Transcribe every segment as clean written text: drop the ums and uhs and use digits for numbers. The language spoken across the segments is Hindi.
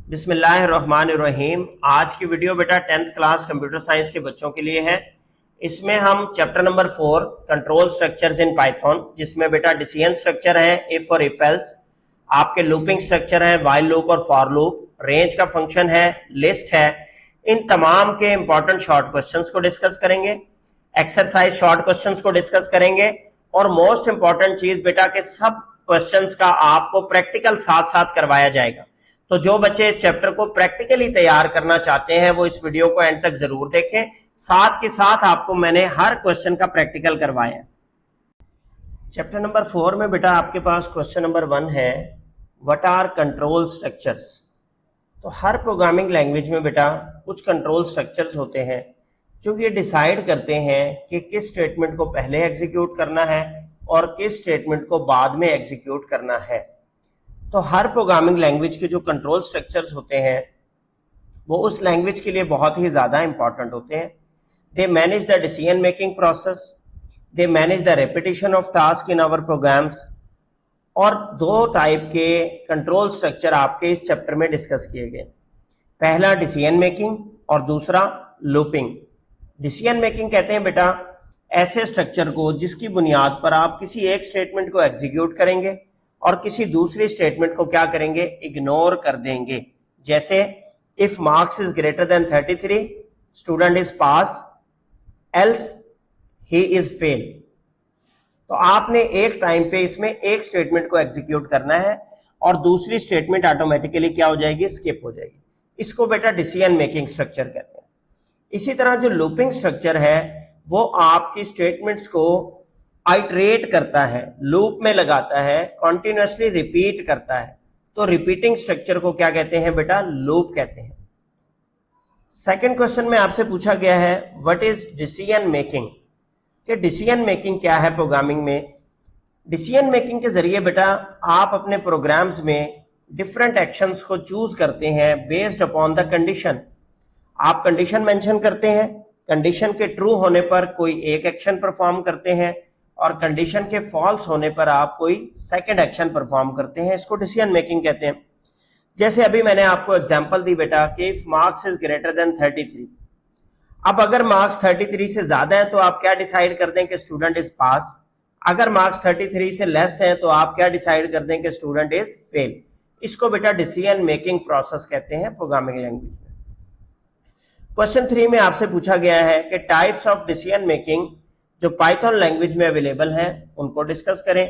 बिस्मिल्लाहिर्रहमानिर्रहीम। आज की वीडियो बेटा 10th क्लास कंप्यूटर साइंस के बच्चों के लिए है। इसमें हम chapter number 4 control structures in Python, जिसमें बेटा डिसीजन स्ट्रक्चर है, इफ और इफ एल्स, आपके लूपिंग स्ट्रक्चर है, व्हाइल लूप और फॉर लूप, रेंज का फंक्शन है, लिस्ट है, इन तमाम के इंपॉर्टेंट शॉर्ट क्वेश्चंस को डिस्कस करेंगे, एक्सरसाइज शॉर्ट क्वेश्चंस को डिस्कस करेंगे और मोस्ट इंपॉर्टेंट चीज बेटा के सब क्वेश्चंस का आपको प्रैक्टिकल साथ साथ करवाया जाएगा। तो जो बच्चे इस चैप्टर को प्रैक्टिकली तैयार करना चाहते हैं वो इस वीडियो को एंड तक जरूर देखें। साथ के साथ आपको मैंने हर क्वेश्चन का प्रैक्टिकल करवाया। चैप्टर नंबर 4 में बेटा आपके पास क्वेश्चन नंबर 1 है, व्हाट आर कंट्रोल स्ट्रक्चर्स। तो हर प्रोग्रामिंग लैंग्वेज में बेटा कुछ कंट्रोल स्ट्रक्चर्स होते हैं जो ये डिसाइड करते हैं कि किस स्टेटमेंट को पहले एग्जीक्यूट करना है और किस स्टेटमेंट को बाद में एग्जीक्यूट करना है। तो हर प्रोग्रामिंग लैंग्वेज के जो कंट्रोल स्ट्रक्चर्स होते हैं वो उस लैंग्वेज के लिए बहुत ही ज्यादा इंपॉर्टेंट होते हैं। They manage the decision making process, they manage the repetition of task in our programs. और दो टाइप के कंट्रोल स्ट्रक्चर आपके इस चैप्टर में डिस्कस किए गए। पहला डिसीजन मेकिंग और दूसरा लूपिंग। डिसीजन मेकिंग कहते हैं बेटा ऐसे स्ट्रक्चर को जिसकी बुनियाद पर आप किसी एक स्टेटमेंट को एग्जीक्यूट करेंगे और किसी दूसरी स्टेटमेंट को क्या करेंगे, इग्नोर कर देंगे। जैसे if marks is greater then 33 student is pass else he is fail. तो आपने एक टाइम पे इसमें एक स्टेटमेंट को एग्जीक्यूट करना है और दूसरी स्टेटमेंट ऑटोमेटिकली क्या हो जाएगी, स्किप हो जाएगी। इसको बेटा डिसीजन मेकिंग स्ट्रक्चर कहते हैं। इसी तरह जो लूपिंग स्ट्रक्चर है वो आपकी स्टेटमेंट्स को आइटरेट करता है, लूप में लगाता है, कॉन्टिन्यूसली रिपीट करता है। तो रिपीटिंग स्ट्रक्चर को क्या कहते हैं बेटा, लूप कहते हैं। सेकंड क्वेश्चन में आपसे पूछा गया है व्हाट इज डिसीजन मेकिंग, कि डिसीजन मेकिंग क्या है प्रोग्रामिंग में। डिसीजन मेकिंग के जरिए बेटा आप अपने प्रोग्राम्स में डिफरेंट एक्शंस को चूज करते हैं बेस्ड अपॉन द कंडीशन। आप कंडीशन मेंशन करते हैं, कंडीशन के ट्रू होने पर कोई एक एक्शन परफॉर्म करते हैं और कंडीशन के फॉल्स होने पर आप कोई सेकंड एक्शन परफॉर्म करते हैं। इसको डिसीजन मेकिंग कहते हैं। जैसे अभी मैंने आपको एग्जांपल दी बेटा कि if marks is greater then 33। अब अगर मार्क्स 33 से ज्यादा है तो आप क्या डिसाइड कर दें कि स्टूडेंट इज पास। अगर मार्क्स 33 से लेस है तो आप क्या डिसाइड कर दें कि स्टूडेंट इज फेल। इसको बेटा डिसीजन मेकिंग प्रोसेस कहते हैं प्रोग्रामिंग लैंग्वेज में। क्वेश्चन 3 में आपसे पूछा गया है कि टाइप्स ऑफ डिसीजन मेकिंग जो पाइथन लैंग्वेज में अवेलेबल हैं उनको डिस्कस करें।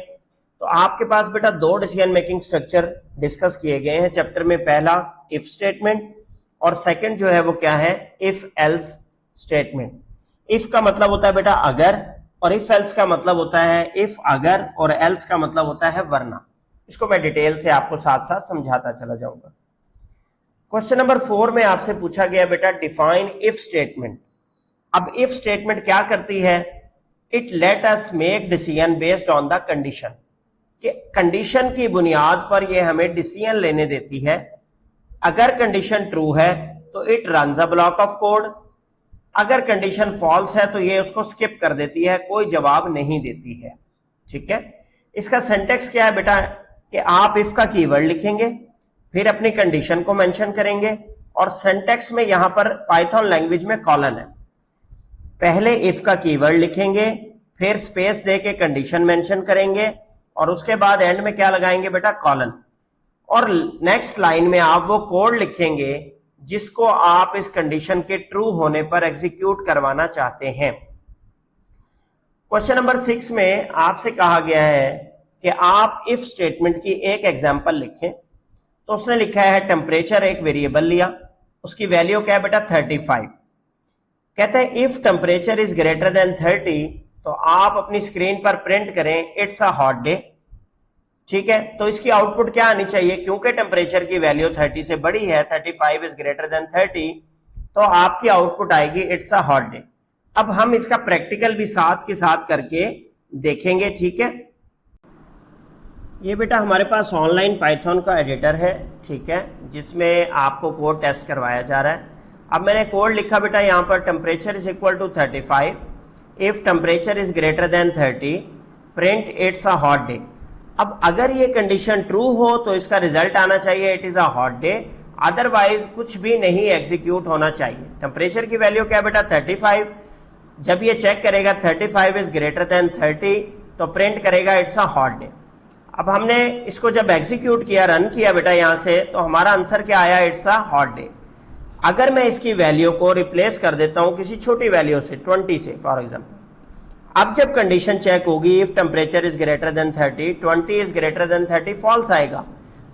तो आपके पास बेटा दो डिसीजन मेकिंग स्ट्रक्चर डिस्कस किए गए हैं चैप्टर में। पहला इफ स्टेटमेंट और सेकंड जो है वो क्या है, इफ एल्स स्टेटमेंट। इफ का मतलब होता है बेटा अगर और इफ एल्स का मतलब होता है इफ अगर और एल्स का मतलब होता है वरना। इसको मैं डिटेल से आपको साथ साथ समझाता चला जाऊंगा। क्वेश्चन नंबर 4 में आपसे पूछा गया बेटा डिफाइन इफ स्टेटमेंट। अब इफ स्टेटमेंट क्या करती है, it let us make decision based on the condition, कि कंडीशन की बुनियाद पर यह हमें डिसीजन लेने देती है। अगर कंडीशन ट्रू है तो it runs a block of code, अगर कंडीशन फॉल्स है तो ये उसको स्किप कर देती है, कोई जवाब नहीं देती है। ठीक है, इसका सिंटैक्स क्या है बेटा कि आप इफ का कीवर्ड लिखेंगे, फिर अपनी कंडीशन को मेंशन करेंगे और सिंटैक्स में यहां पर पाइथन लैंग्वेज में कॉलन है। पहले इफ का कीवर्ड लिखेंगे, फिर स्पेस दे के कंडीशन मेंशन करेंगे और उसके बाद एंड में क्या लगाएंगे बेटा, कॉलन। और नेक्स्ट लाइन में आप वो कोड लिखेंगे जिसको आप इस कंडीशन के ट्रू होने पर एग्जीक्यूट करवाना चाहते हैं। क्वेश्चन नंबर 6 में आपसे कहा गया है कि आप इफ स्टेटमेंट की एक एग्जांपल लिखें। तो उसने लिखा है टेम्परेचर, एक वेरिएबल लिया, उसकी वैल्यू क्या है बेटा 35। कहते हैं if temperature is greater than 30 तो आप अपनी स्क्रीन पर प्रिंट करें इट्स अ हॉट डे। ठीक है, तो इसकी आउटपुट क्या आनी चाहिए, क्योंकि टेम्परेचर की वैल्यू 30 से बड़ी है, 35 इज ग्रेटर देन 30, तो आपकी आउटपुट आएगी इट्स अ हॉट डे। अब हम इसका प्रैक्टिकल भी साथ के साथ करके देखेंगे। ठीक है, ये बेटा हमारे पास ऑनलाइन पाइथन का एडिटर है, ठीक है, जिसमें आपको कोड टेस्ट करवाया जा रहा है। अब मैंने कोड लिखा बेटा यहाँ पर temperature is equal to 35, if temperature is greater than 30 print it's a hot day. अब अगर ये कंडीशन ट्रू हो तो इसका रिजल्ट आना चाहिए it is a hot day, otherwise कुछ भी नहीं एग्जीक्यूट होना चाहिए। टेम्परेचर की वैल्यू क्या है बेटा 35। जब ये चेक करेगा 35 इज ग्रेटर देन 30 तो प्रिंट करेगा इट्स अ हॉट डे। अब हमने इसको जब एग्जीक्यूट किया, रन किया बेटा यहां से, तो हमारा आंसर क्या आया, इट्स अ हॉट डे। अगर मैं इसकी वैल्यू को रिप्लेस कर देता हूं किसी छोटी वैल्यू से, 20 से फॉर एग्जांपल, अब जब कंडीशन चेक होगी if temperature is greater than 30, 20 is greater than 30, false आएगा।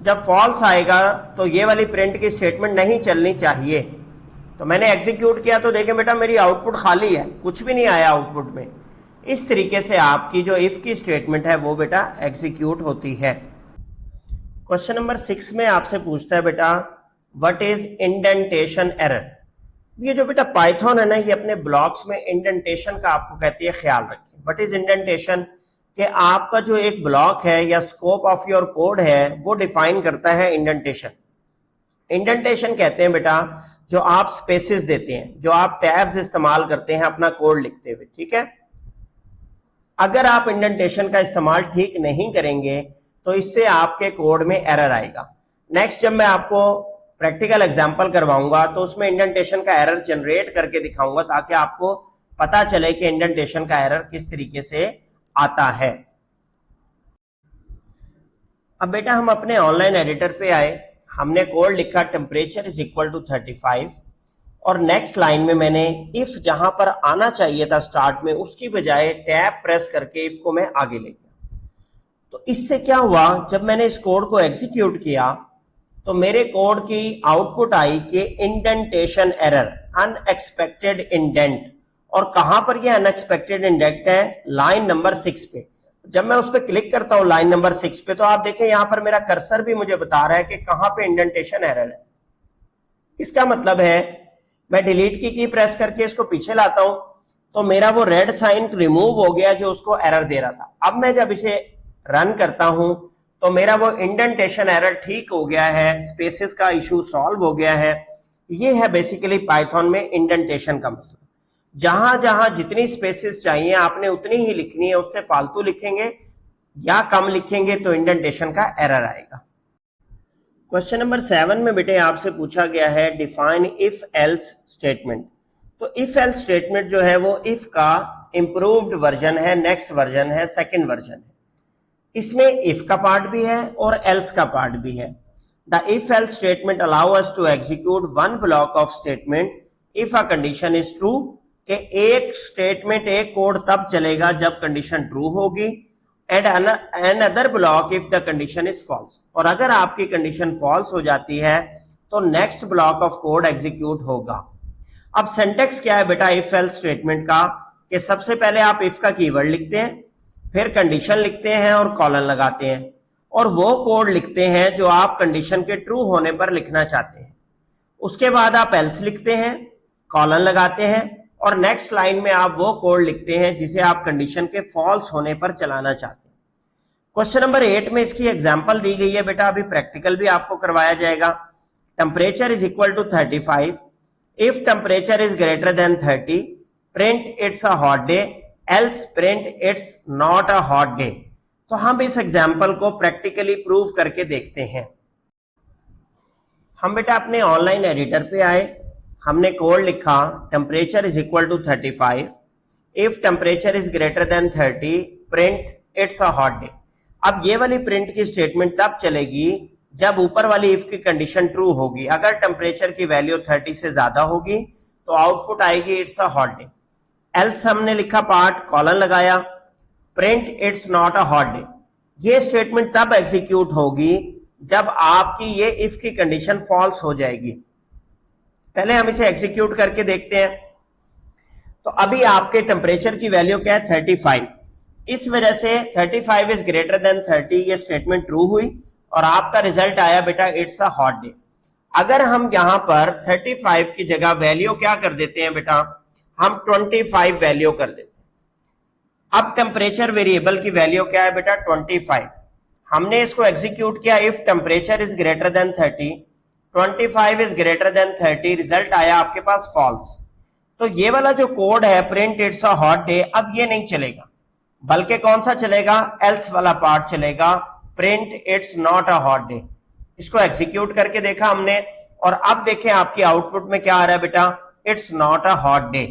जब फॉल्स आएगा तो ये वाली प्रिंट की स्टेटमेंट नहीं चलनी चाहिए। तो मैंने एग्जीक्यूट किया तो देखें बेटा मेरी आउटपुट खाली है, कुछ भी नहीं आया आउटपुट में। इस तरीके से आपकी जो इफ की स्टेटमेंट है वो बेटा एग्जीक्यूट होती है। क्वेश्चन नंबर 6 में आपसे पूछता है बेटा व्हाट इज इंडेंटेशन एरर। ये जो बेटा पाइथन है ना, ये अपने ब्लॉक्स में इंडेंटेशन का आपको कहती है ख्याल रखिए। व्हाट इज इंडेंटेशन, कि आपका जो एक ब्लॉक है या स्कोप ऑफ योर कोड है वो डिफाइन करता है इंडेंटेशन। इंडेंटेशन कहते हैं बेटा जो आप स्पेसेस देते हैं, जो आप टैब्स इस्तेमाल करते हैं अपना कोड लिखते हुए, ठीक है। अगर आप इंडेंटेशन का इस्तेमाल ठीक नहीं करेंगे तो इससे आपके कोड में एरर आएगा। नेक्स्ट जब मैं आपको प्रैक्टिकल एग्जांपल करवाऊंगा तो उसमें इंडेंटेशन का एरर जनरेट करके दिखाऊंगा ताकि आपको पता चले कि इंडेंटेशन का एरर किस तरीके से आता है। अब बेटा हम अपने ऑनलाइन एडिटर पे आए, हमने कोड लिखा टेम्परेचर इज इक्वल टू 35 और नेक्स्ट लाइन में मैंने इफ जहां पर आना चाहिए था स्टार्ट में उसकी बजाय टैब प्रेस करके इफ को मैं आगे ले गया। तो इससे क्या हुआ, जब मैंने इस कोड को एग्जीक्यूट किया तो मेरे कोड की आउटपुट आई कि इंडेंटेशन एरर, अनएक्सपेक्टेड इंडेंट। और कहां पर ये अनएक्सपेक्टेड इंडेंट है, लाइन नंबर 6 पे। जब मैं उस पर क्लिक करता हूं लाइन नंबर 6 पे तो आप देखें यहां पर मेरा कर्सर भी मुझे बता रहा है कि कहां पे इंडेंटेशन एरर है। इसका मतलब है मैं डिलीट की प्रेस करके इसको पीछे लाता हूं तो मेरा वो रेड साइन रिमूव हो गया जो उसको एरर दे रहा था। अब मैं जब इसे रन करता हूं तो मेरा वो इंडेंटेशन एरर ठीक हो गया है, स्पेसेस का इशू सॉल्व हो गया है। ये है बेसिकली पाइथन में इंडेंटेशन का मसला। जहां जहां जितनी स्पेसेस चाहिए आपने उतनी ही लिखनी है, उससे फालतू लिखेंगे या कम लिखेंगे तो इंडेंटेशन का एरर आएगा। क्वेश्चन नंबर 7 में बेटे आपसे पूछा गया है डिफाइन इफ एल्स स्टेटमेंट। तो इफ एल्स स्टेटमेंट जो है वो इफ का इंप्रूव्ड वर्जन है, नेक्स्ट वर्जन है, सेकंड वर्जन है। इसमें इफ का पार्ट भी है और एल्स का पार्ट भी है। The if else statement allow us to execute one block of statement if a condition is true, कि एक स्टेटमेंट, एक कोड तब चलेगा जब कंडीशन ट्रू होगी, and another block if the condition is false. और अगर आपकी कंडीशन फॉल्स हो जाती है तो next block of code execute होगा। अब सिंटैक्स क्या है बेटा इफ एल्स स्टेटमेंट का, कि सबसे पहले आप इफ का कीवर्ड लिखते हैं, फिर कंडीशन लिखते हैं और कॉलन लगाते हैं, और वो कोड लिखते हैं जो आप कंडीशन के ट्रू होने पर लिखना चाहते हैं। उसके बाद आप एल्स लिखते हैं, कॉलन लगाते हैं, और नेक्स्ट लाइन में आप वो कोड लिखते हैं जिसे आप कंडीशन के फॉल्स होने पर चलाना चाहते हैं। क्वेश्चन नंबर 8 में इसकी एग्जांपल दी गई है बेटा, अभी प्रैक्टिकल भी आपको करवाया जाएगा। Temperature is equal to 35, if temperature is greater than 30 print it's a hot day, else print it's not a hot day. तो हम इस एग्जाम्पल को प्रैक्टिकली प्रूव करके देखते हैं। हम बेटा अपने ऑनलाइन एडिटर पे आए, हमने कोड लिखा temperature is equal to 35, if temperature is greater than 30 print it's a hot day. अब ये वाली प्रिंट की स्टेटमेंट तब चलेगी जब ऊपर वाली इफ की कंडीशन ट्रू होगी। अगर टेम्परेचर की वैल्यू 30 से ज्यादा होगी तो आउटपुट आएगी it's a hot day. Else हमने लिखा पार्ट, कॉलन लगाया, print it's not a hot day. ये स्टेटमेंट तब एग्जीक्यूट होगी जब आपकी ये इफ की कंडीशन फॉल्स हो जाएगी। पहले हम इसे एग्जीक्यूट करके देखते हैं। तो अभी आपके टेम्परेचर की वैल्यू क्या है 35, इस वजह से 35 इज ग्रेटर देन 30 ये स्टेटमेंट ट्रू हुई और आपका रिजल्ट आया बेटा इट्स अ हॉट डे। अगर हम यहां पर 35 की जगह वैल्यू क्या कर देते हैं बेटा, हम 25 वैल्यू कर देते हैं। अब टेम्परेचर वेरिएबल की वैल्यू क्या है बेटा 25। हमने इसको एग्जीक्यूट किया if temperature is greater than 30, 25 is greater than 30, result आया आपके पास फॉल्स। तो ये वाला जो कोड है print it's a hot day, अब ये नहीं चलेगा, बल्कि कौन सा चलेगा, एल्स वाला पार्ट चलेगा, print it's not a hot day. इसको एग्जीक्यूट करके देखा हमने और अब देखें आपकी आउटपुट में क्या आ रहा है बेटा, it's not a hot day.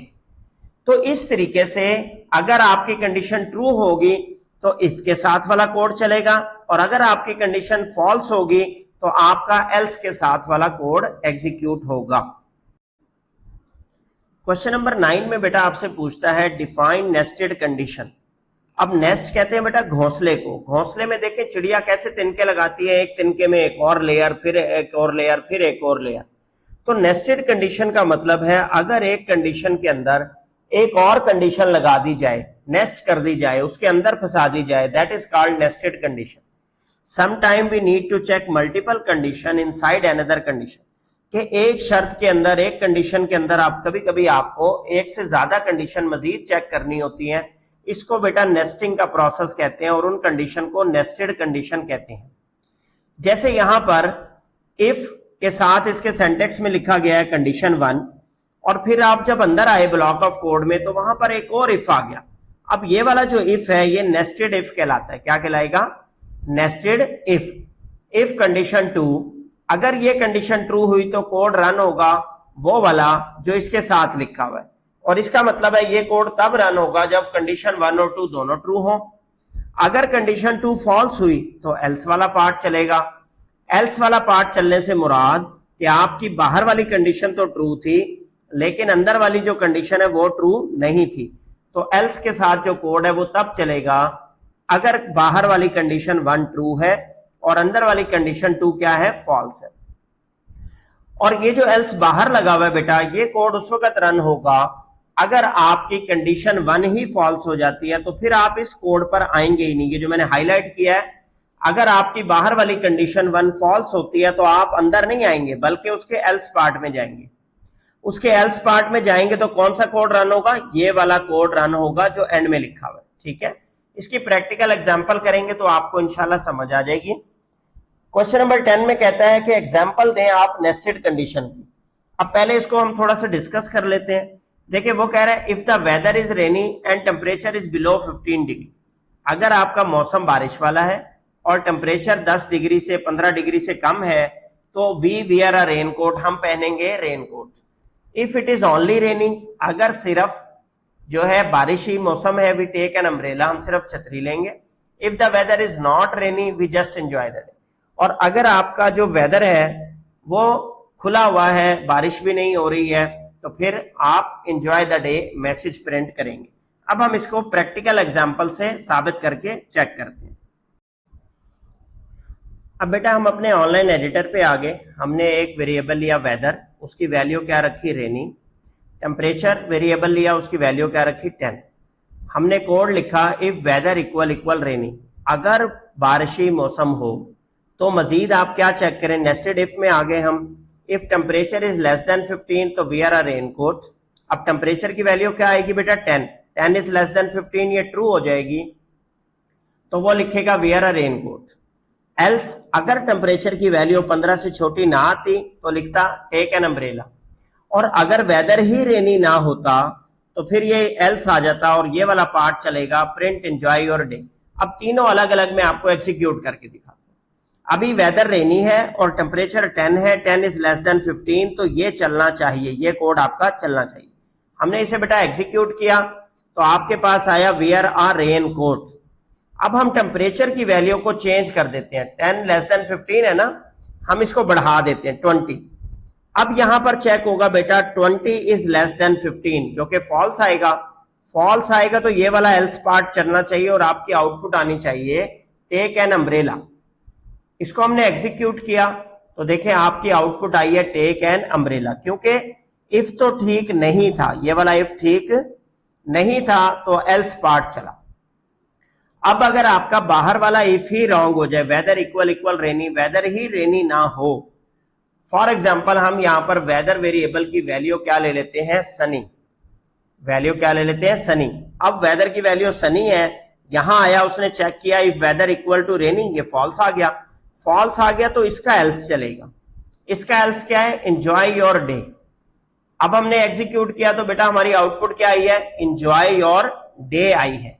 तो इस तरीके से अगर आपकी कंडीशन ट्रू होगी तो इफ के साथ वाला कोड चलेगा, और अगर आपकी कंडीशन फॉल्स होगी तो आपका एल्स के साथ वाला कोड एग्जीक्यूट होगा। क्वेश्चन नंबर 9 में बेटा आपसे पूछता है डिफाइन नेस्टेड कंडीशन। अब नेस्ट कहते हैं बेटा घोंसले को। घोंसले में देखें चिड़िया कैसे तिनके लगाती है, एक तिनके में एक और लेयर, फिर एक और लेयर, फिर एक और लेयर। तो नेस्टेड कंडीशन का मतलब है अगर एक कंडीशन के अंदर एक और कंडीशन लगा दी जाए, नेस्ट कर दी जाए, उसके अंदर फंसा दी जाए, that is called nested condition. Sometime we need to check multiple condition inside another condition, कि एक शर्त के अंदर, एक कंडीशन के अंदर आप कभी कभी आपको एक से ज्यादा कंडीशन मजीद चेक करनी होती है। इसको बेटा नेस्टिंग का प्रोसेस कहते हैं और उन कंडीशन को नेस्टेड कंडीशन कहते हैं। जैसे यहां पर इफ के साथ इसके सिंटैक्स में लिखा गया है कंडीशन 1, और फिर आप जब अंदर आए ब्लॉक ऑफ कोड में तो वहां पर एक और इफ आ गया। अब ये वाला जो इफ है ये नेस्टेड इफ कहलाता है। क्या कहलाएगा? Nested if. इफ कंडीशन 2, अगर ये कंडीशन ट्रू हुई तो कोड रन होगा वो वाला जो इसके साथ लिखा हुआ है, और इसका मतलब है ये कोड तब रन होगा जब कंडीशन 1 और 2 दोनों ट्रू हो। अगर कंडीशन 2 फॉल्स हुई तो एल्स वाला पार्ट चलेगा। एल्स वाला पार्ट चलने से मुराद कि आपकी बाहर वाली कंडीशन तो ट्रू थी लेकिन अंदर वाली जो कंडीशन है वो ट्रू नहीं थी। तो एल्स के साथ जो कोड है वो तब चलेगा अगर बाहर वाली कंडीशन 1 ट्रू है और अंदर वाली कंडीशन 2 क्या है? फॉल्स है। और ये जो एल्स बाहर लगा हुआ है बेटा, ये कोड उस वक्त रन होगा अगर आपकी कंडीशन 1 ही फॉल्स हो जाती है, तो फिर आप इस कोड पर आएंगे ही नहीं। ये जो मैंने हाईलाइट किया है, अगर आपकी बाहर वाली कंडीशन 1 फॉल्स होती है तो आप अंदर नहीं आएंगे बल्कि उसके एल्स पार्ट में जाएंगे। उसके एल्स पार्ट में जाएंगे तो कौन सा कोड रन होगा? ये वाला कोड रन होगा जो एंड में लिखा हुआ है। ठीक है, इसकी प्रैक्टिकल एग्जांपल करेंगे तो आपको इंशाल्लाह समझ आ जाएगी। क्वेश्चन नंबर 10 में कहता है कि एग्जांपल दें आप नेस्टेड कंडीशन की। अब पहले इसको हम थोड़ा सा डिस्कस कर लेते हैं। देखिए वो कह रहा है if the weather is rainy and temperature is below 15 degree. अगर आपका मौसम बारिश वाला है और टेम्परेचर 10 डिग्री से 15 डिग्री से कम है तो वी वियर अ रेनकोट, हम पहनेंगे raincoat. If it is only rainy, अगर सिर्फ जो है बारिश ही मौसम है, वी टेक एन अम्ब्रेला, हम सिर्फ छतरी लेंगे। If the weather is not rainy we just enjoy the day. और अगर आपका जो वेदर है वो खुला हुआ है, बारिश भी नहीं हो रही है, तो फिर आप enjoy the day message print करेंगे। अब हम इसको प्रैक्टिकल एग्जांपल से साबित करके चेक करते हैं। अब बेटा हम अपने ऑनलाइन एडिटर पे आ गए। हमने एक वेरिएबल लिया वेदर, उसकी वैल्यू क्या रखी? रेनी। टेम्परेचर वेरिएबल लिया, उसकी वैल्यू क्या रखी? 10। हमने कोड लिखा इफ वेदर इक्वल रेनी, अगर बारिशी मौसम हो तो मजीद आप क्या चेक करें? नेस्टेड इफ में आ गए हम। If temperature is less then 15 तो वियर अ रेनकोट। अब टेम्परेचर की वैल्यू क्या आएगी बेटा? 10। 10 इज लेस देन 15, ये ट्रू हो जाएगी तो वो लिखेगा वियर अ रेनकोट। एल्स अगर टेम्परेचर की वैल्यू 15 से छोटी ना आती तो लिखता टेक एन अम्ब्रेला। और अगर वेदर ही रेनी ना होता तो फिर ये एल्स आ जाता और ये वाला पार्ट चलेगा प्रिंट एंजॉय योर डे। अब तीनों अलग अलग मैं आपको एग्जीक्यूट करके दिखाता हूं। अभी वेदर रेनी है और टेम्परेचर 10 है, 10 इज लेस देन 15, तो ये चलना चाहिए, ये कोड आपका चलना चाहिए। हमने इसे बेटा एग्जीक्यूट किया तो आपके पास आया वियर आ रेन कोट। अब हम टेम्परेचर की वैल्यू को चेंज कर देते हैं। 10 लेस देन 15 है ना, हम इसको बढ़ा देते हैं 20। अब यहां पर चेक होगा बेटा 20 इज लेस देन 15, जो कि फॉल्स आएगा। फॉल्स आएगा तो ये वाला एल्स पार्ट चलना चाहिए और आपकी आउटपुट आनी चाहिए टेक एन अम्ब्रेला। इसको हमने एग्जीक्यूट किया तो देखें आपकी आउटपुट आई है टेक एन अम्ब्रेला, क्योंकि इफ तो ठीक नहीं था, ये वाला इफ ठीक नहीं था तो एल्स पार्ट चला। अब अगर आपका बाहर वाला इफ ही रॉन्ग हो जाए, वेदर इक्वल रेनी, वेदर ही रेनी ना हो, फॉर एग्जाम्पल हम यहां पर वेदर वेरिएबल की वैल्यू क्या ले लेते हैं? सनी। वैल्यू क्या ले लेते हैं? सनी। अब वेदर की वैल्यू सनी है, यहां आया उसने चेक किया इफ वेदर इक्वल टू रेनी, ये फॉल्स आ गया। फॉल्स आ गया तो इसका एल्स चलेगा। इसका एल्स क्या है? Enjoy your day. अब हमने एग्जीक्यूट किया तो बेटा हमारी आउटपुट क्या आई है? एंजॉय योर डे आई है।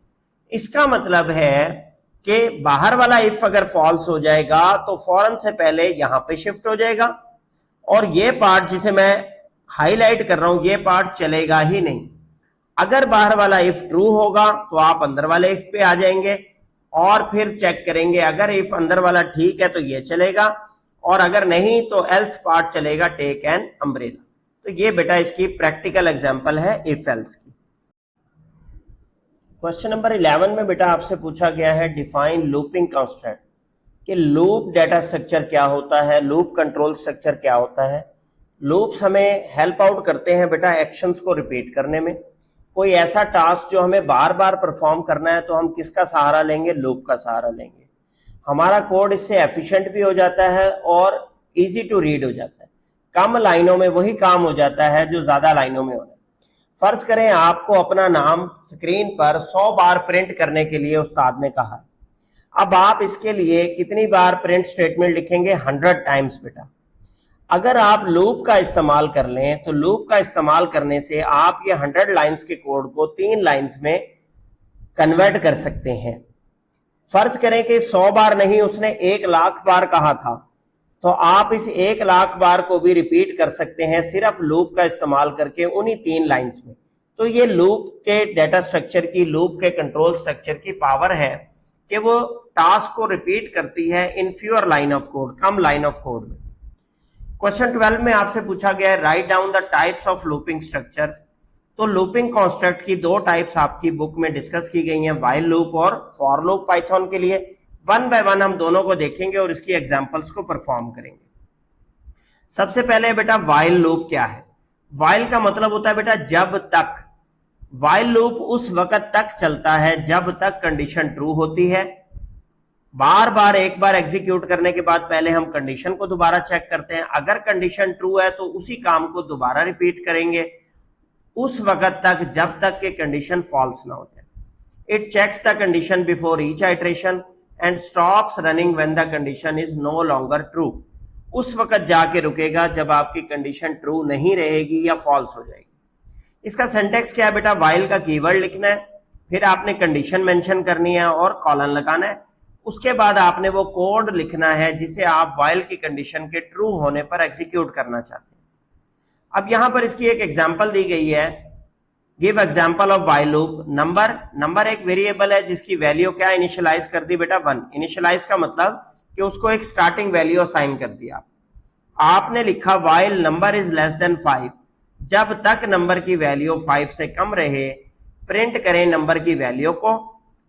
इसका मतलब है कि बाहर वाला इफ अगर फॉल्स हो जाएगा तो फौरन से पहले यहां पे शिफ्ट हो जाएगा और ये पार्ट जिसे मैं हाईलाइट कर रहा हूं ये पार्ट चलेगा ही नहीं। अगर बाहर वाला इफ ट्रू होगा तो आप अंदर वाले इफ पे आ जाएंगे और फिर चेक करेंगे, अगर इफ अंदर वाला ठीक है तो ये चलेगा और अगर नहीं तो एल्स पार्ट चलेगा, टेक एन अम्ब्रेला। तो ये बेटा इसकी प्रैक्टिकल एग्जांपल है इफ एल्स की। क्वेश्चन नंबर 11 में बेटा आपसे पूछा गया है डिफाइन लूपिंग कांस्टेंट, कि लूप डेटा स्ट्रक्चर क्या होता है, लूप कंट्रोल स्ट्रक्चर क्या होता है। लूप्स हमें हेल्प आउट करते हैं बेटा एक्शंस को रिपीट करने में। कोई ऐसा टास्क जो हमें बार बार परफॉर्म करना है तो हम किसका सहारा लेंगे, लूप का सहारा लेंगे। हमारा कोड इससे एफिशिएंट भी हो जाता है और इजी टू रीड हो जाता है। कम लाइनों में वही काम हो जाता है जो ज्यादा लाइनों में होना है। फर्ज करें आपको अपना नाम स्क्रीन पर 100 बार प्रिंट करने के लिए उस्ताद ने कहा। अब आप इसके लिए कितनी बार प्रिंट स्टेटमेंट लिखेंगे, 100 टाइम्स बेटा। अगर आप लूप का इस्तेमाल कर लें तो लूप का इस्तेमाल करने से आप ये 100 लाइंस के कोड को 3 लाइंस में कन्वर्ट कर सकते हैं। फर्ज करें कि 100 बार नहीं, उसने 1,00,000 बार कहा था, तो आप इस 1,00,000 बार को भी रिपीट कर सकते हैं सिर्फ लूप का इस्तेमाल करके उन्हीं 3 लाइंस में। तो ये लूप के डेटा स्ट्रक्चर की, लूप के कंट्रोल स्ट्रक्चर की पावर है कि वो टास्क को रिपीट करती है in fewer line of code, कम लाइन ऑफ कोड में। क्वेश्चन 12 में आपसे पूछा गया है write down the types of looping structures. तो लूपिंग कॉन्स्ट्रक्ट की 2 टाइप्स आपकी बुक में डिस्कस की गई हैं, व्हाइल लूप और फॉर लूप पाइथन के लिए। वन बाय वन हम दोनों को देखेंगे और इसकी एग्जांपल्स को परफॉर्म करेंगे। सबसे पहले बेटा व्हाइल लूप क्या है। व्हाइल का मतलब होता है बेटा जब तक। व्हाइल लूप उस वक्त तक चलता है जब तक कंडीशन ट्रू होती है। बार बार एक बार एग्जीक्यूट करने के बाद पहले हम कंडीशन को दोबारा चेक करते हैं। अगर कंडीशन ट्रू है तो उसी काम को दोबारा रिपीट करेंगे उस वक्त तक जब तक कि कंडीशन फॉल्स ना हो जाए। It checks the condition before each iteration and stops running when the condition is no longer true. उस वक्त जाके रुकेगा जब आपकी कंडीशन ट्रू नहीं रहेगी या फॉल्स हो जाएगी। इसका सिंटैक्स क्या है बेटा, व्हाइल का कीवर्ड लिखना है, फिर आपने कंडीशन मेंशन करनी है और कॉलन लगाना है। उसके बाद आपने वो कोड लिखना है जिसे आप व्हाइल की कंडीशन के ट्रू होने पर एग्जीक्यूट करना चाहते हैं। अब यहां पर इसकी एक एग्जांपल दी गई है, give example of while loop. Number एक वेरिएबल है जिसकी वैल्यू क्या इनिशियलाइज कर दी बेटा 1। इनिशियलाइज का मतलब कि उसको एक स्टार्टिंग वैल्यू असाइन कर दिया। आपने लिखा while number is less than 5, जब तक नंबर की वैल्यू 5 से कम रहे प्रिंट करें नंबर की वैल्यू को,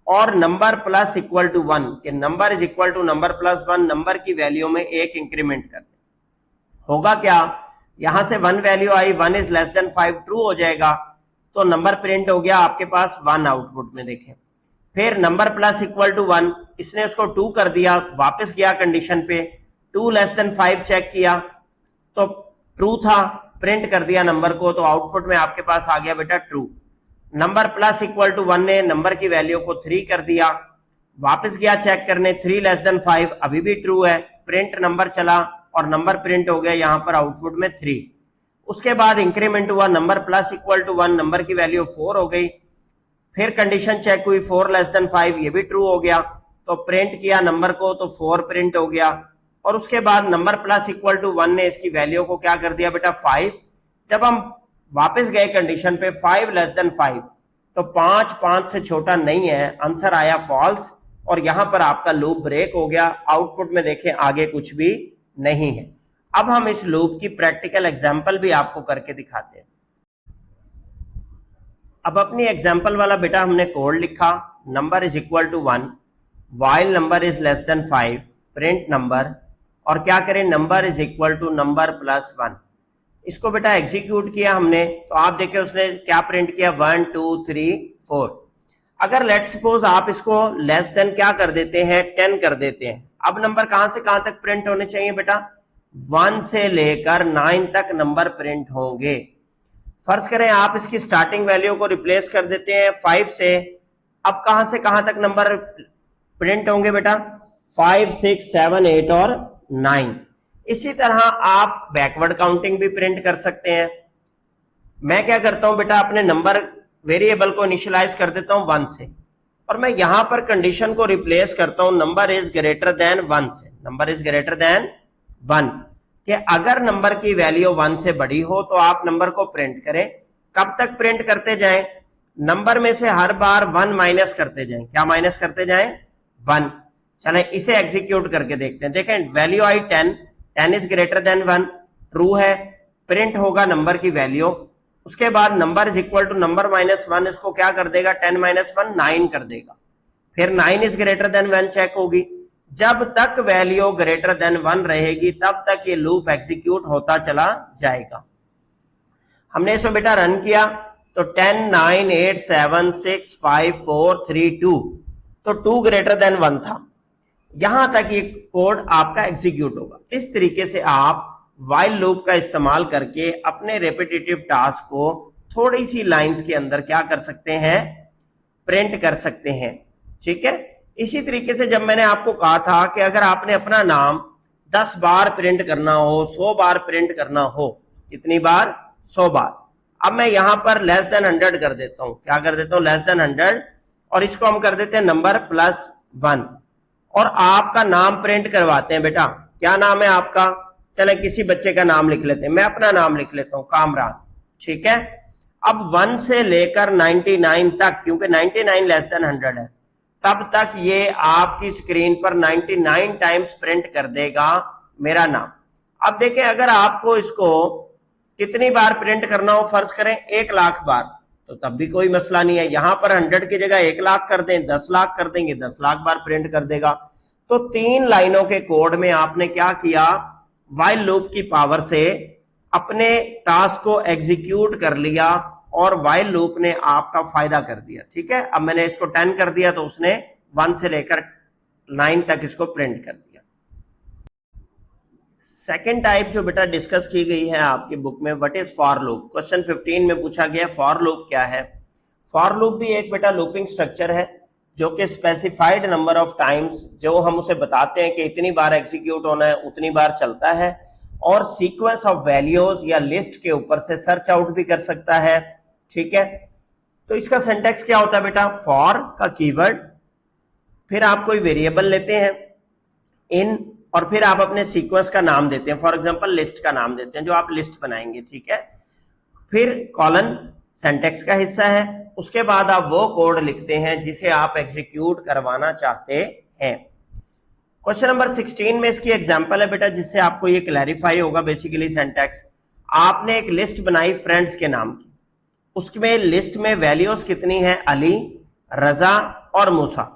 और नंबर प्लस इक्वल टू 1 कि number is equal to number plus 1, number की वैल्यू में एक इंक्रीमेंट कर दे। होगा क्या, यहां से 1 value I, 1 is less than 5 true हो जाएगा तो नंबर प्रिंट हो गया आपके पास 1 आउटपुट में देखें। फिर नंबर प्लस इक्वल टू 1, इसने उसको 2 कर दिया, वापस गया कंडीशन पे, 2 लेस देन 5 चेक किया तो ट्रू था, प्रिंट कर दिया नंबर को, तो आउटपुट में आपके पास आ गया बेटा true. Number plus equal to 1 ने नंबर की वैल्यू को 3 कर दिया, वापस गया चेक करने, 3 लेस देन 5 अभी भी ट्रू है, प्रिंट नंबर चला और नंबर प्रिंट हो गया यहां पर आउटपुट में 3। उसके बाद इंक्रीमेंट हुआ, number plus equal to 1, number की वैल्यू 4 हो गई, फिर कंडीशन चेक हुई 4 लेस देन 5, ये भी ट्रू हो गया, तो प्रिंट किया नंबर को तो 4 प्रिंट हो गया। और उसके बाद नंबर प्लस इक्वल टू 1 ने इसकी वैल्यू को क्या कर दिया बेटा 5। जब हम वापस गए कंडीशन पे 5 लेस देन 5 तो 5 से छोटा नहीं है, आंसर आया फॉल्स और यहां पर आपका लूप ब्रेक हो गया। आउटपुट में देखें आगे कुछ भी नहीं है। अब हम इस लूप की प्रैक्टिकल एग्जांपल भी आपको करके दिखाते हैं। अब अपनी एग्जांपल वाला बेटा हमने कोड लिखा, number is equal to 1, while number is less than 5, print number, और क्या करें number is equal to number plus 1। इसको बेटा एग्जीक्यूट किया हमने तो आप देखिए उसने क्या प्रिंट किया 1 2 3 4। अगर लेट्स सपोज आप इसको लेस देन क्या कर देते हैं 10 कर देते हैं, अब नंबर कहां से कहां तक प्रिंट होने चाहिए बेटा, 1 से लेकर 9 तक नंबर प्रिंट होंगे। फर्ज करें आप इसकी स्टार्टिंग वैल्यू को रिप्लेस कर देते हैं 5 से, अब कहां से कहां तक नंबर प्रिंट होंगे बेटा 5 6 7 8 और 9। इसी तरह आप बैकवर्ड काउंटिंग भी प्रिंट कर सकते हैं। मैं क्या करता हूं बेटा, अपने नंबर वेरिएबल को इनिशियलाइज कर देता हूं 1 से और मैं यहां पर कंडीशन को रिप्लेस करता हूं नंबर इज ग्रेटर देन 1 से, नंबर इज ग्रेटर देन 1। कि अगर नंबर की वैल्यू 1 से बड़ी हो तो आप नंबर को प्रिंट करें। कब तक प्रिंट करते जाएं? नंबर में से हर बार 1 माइनस करते जाएं। क्या माइनस करते जाएं? 1। चलें इसे एग्जीक्यूट करके देखते हैं। देखें वैल्यू आई 10 इज ग्रेटर देन 1, ट्रू है, प्रिंट होगा नंबर की वैल्यू। उसके बाद number is equal to number minus 1, इसको क्या कर देगा? 10 माइनस 1 9 कर देगा। फिर 9 इज ग्रेटर देन 1 चेक होगी। जब तक वैल्यू ग्रेटर देन 1 रहेगी तब तक ये लूप एग्जीक्यूट होता चला जाएगा। हमने इसको बेटा रन किया तो 10 9 8 7 6 5 4 3 2, तो 2 ग्रेटर देन 1 था। यहां तक ये कोड आपका एग्जीक्यूट होगा। इस तरीके से आप व्हाइल लूप का इस्तेमाल करके अपने रेपिटेटिव टास्क को थोड़ी सी लाइंस के अंदर क्या कर सकते हैं? प्रिंट कर सकते हैं। ठीक है। इसी तरीके से जब मैंने आपको कहा था कि अगर आपने अपना नाम 10 बार प्रिंट करना हो, 100 बार प्रिंट करना हो, कितनी बार? 100 बार। अब मैं यहां पर लेस देन 100 कर देता हूं। क्या कर देता हूं? लेस देन 100, और इसको हम कर देते हैं नंबर +1, और आपका नाम प्रिंट करवाते हैं। बेटा क्या नाम है आपका? चले किसी बच्चे का नाम लिख लेते हैं। मैं अपना नाम लिख लेता हूं, कामरान। ठीक है। अब 1 से लेकर 99 तक, क्योंकि 99 लेस देन 100 है, तब तक ये आपकी स्क्रीन पर 99 टाइम्स प्रिंट कर देगा मेरा नाम। अब देखें अगर आपको इसको कितनी बार प्रिंट करना हो, फर्ज करें 1 लाख बार, तो तब भी कोई मसला नहीं है। यहां पर 100 की जगह 1 लाख कर दें, 10 लाख कर देंगे, 10 लाख बार प्रिंट कर देगा। तो 3 लाइनों के कोड में आपने क्या किया? व्हाइल लूप की पावर से अपने टास्क को एग्जीक्यूट कर लिया और व्हाइल लूप ने आपका फायदा कर दिया। ठीक है। अब मैंने इसको 10 कर दिया तो उसने 1 से लेकर 9 तक इसको प्रिंट कर दिया। सेकेंड टाइप जो बेटा डिस्कस की गई है आपकी बुक में, what is for loop. Question 15 में पूछा गया फॉर लूप क्या है। फॉर लूप भी एक बेटा लूपिंग स्ट्रक्चर है जो कि स्पेसिफाइड नंबर ऑफ टाइम्स, जो हम उसे बताते हैं कि इतनी बार एग्जीक्यूट होना है, उतनी बार चलता है, और सीक्वेंस ऑफ वैल्यूज या लिस्ट के ऊपर से सर्च आउट भी कर सकता है। ठीक है। तो इसका सिंटैक्स क्या होता है बेटा? फॉर का कीवर्ड, फिर आप कोई वेरिएबल लेते हैं इन, और फिर आप अपने सीक्वेंस का नाम देते हैं। फॉर एग्जांपल लिस्ट का नाम देते हैं, जो आप लिस्ट बनाएंगे। ठीक है। फिर कॉलन सिंटैक्स का हिस्सा है। उसके बाद आप वो कोड लिखते हैं जिसे आप एग्जीक्यूट करवाना चाहते हैं। क्वेश्चन नंबर 16 में इसकी एग्जांपल है बेटा, जिससे आपको ये क्लैरिफाई होगा। बेसिकली सिंटैक्स, आपने एक लिस्ट बनाई फ्रेंड्स के नाम की, उसमें लिस्ट में वैल्यूज कितनी है? अली, रजा और मूसा।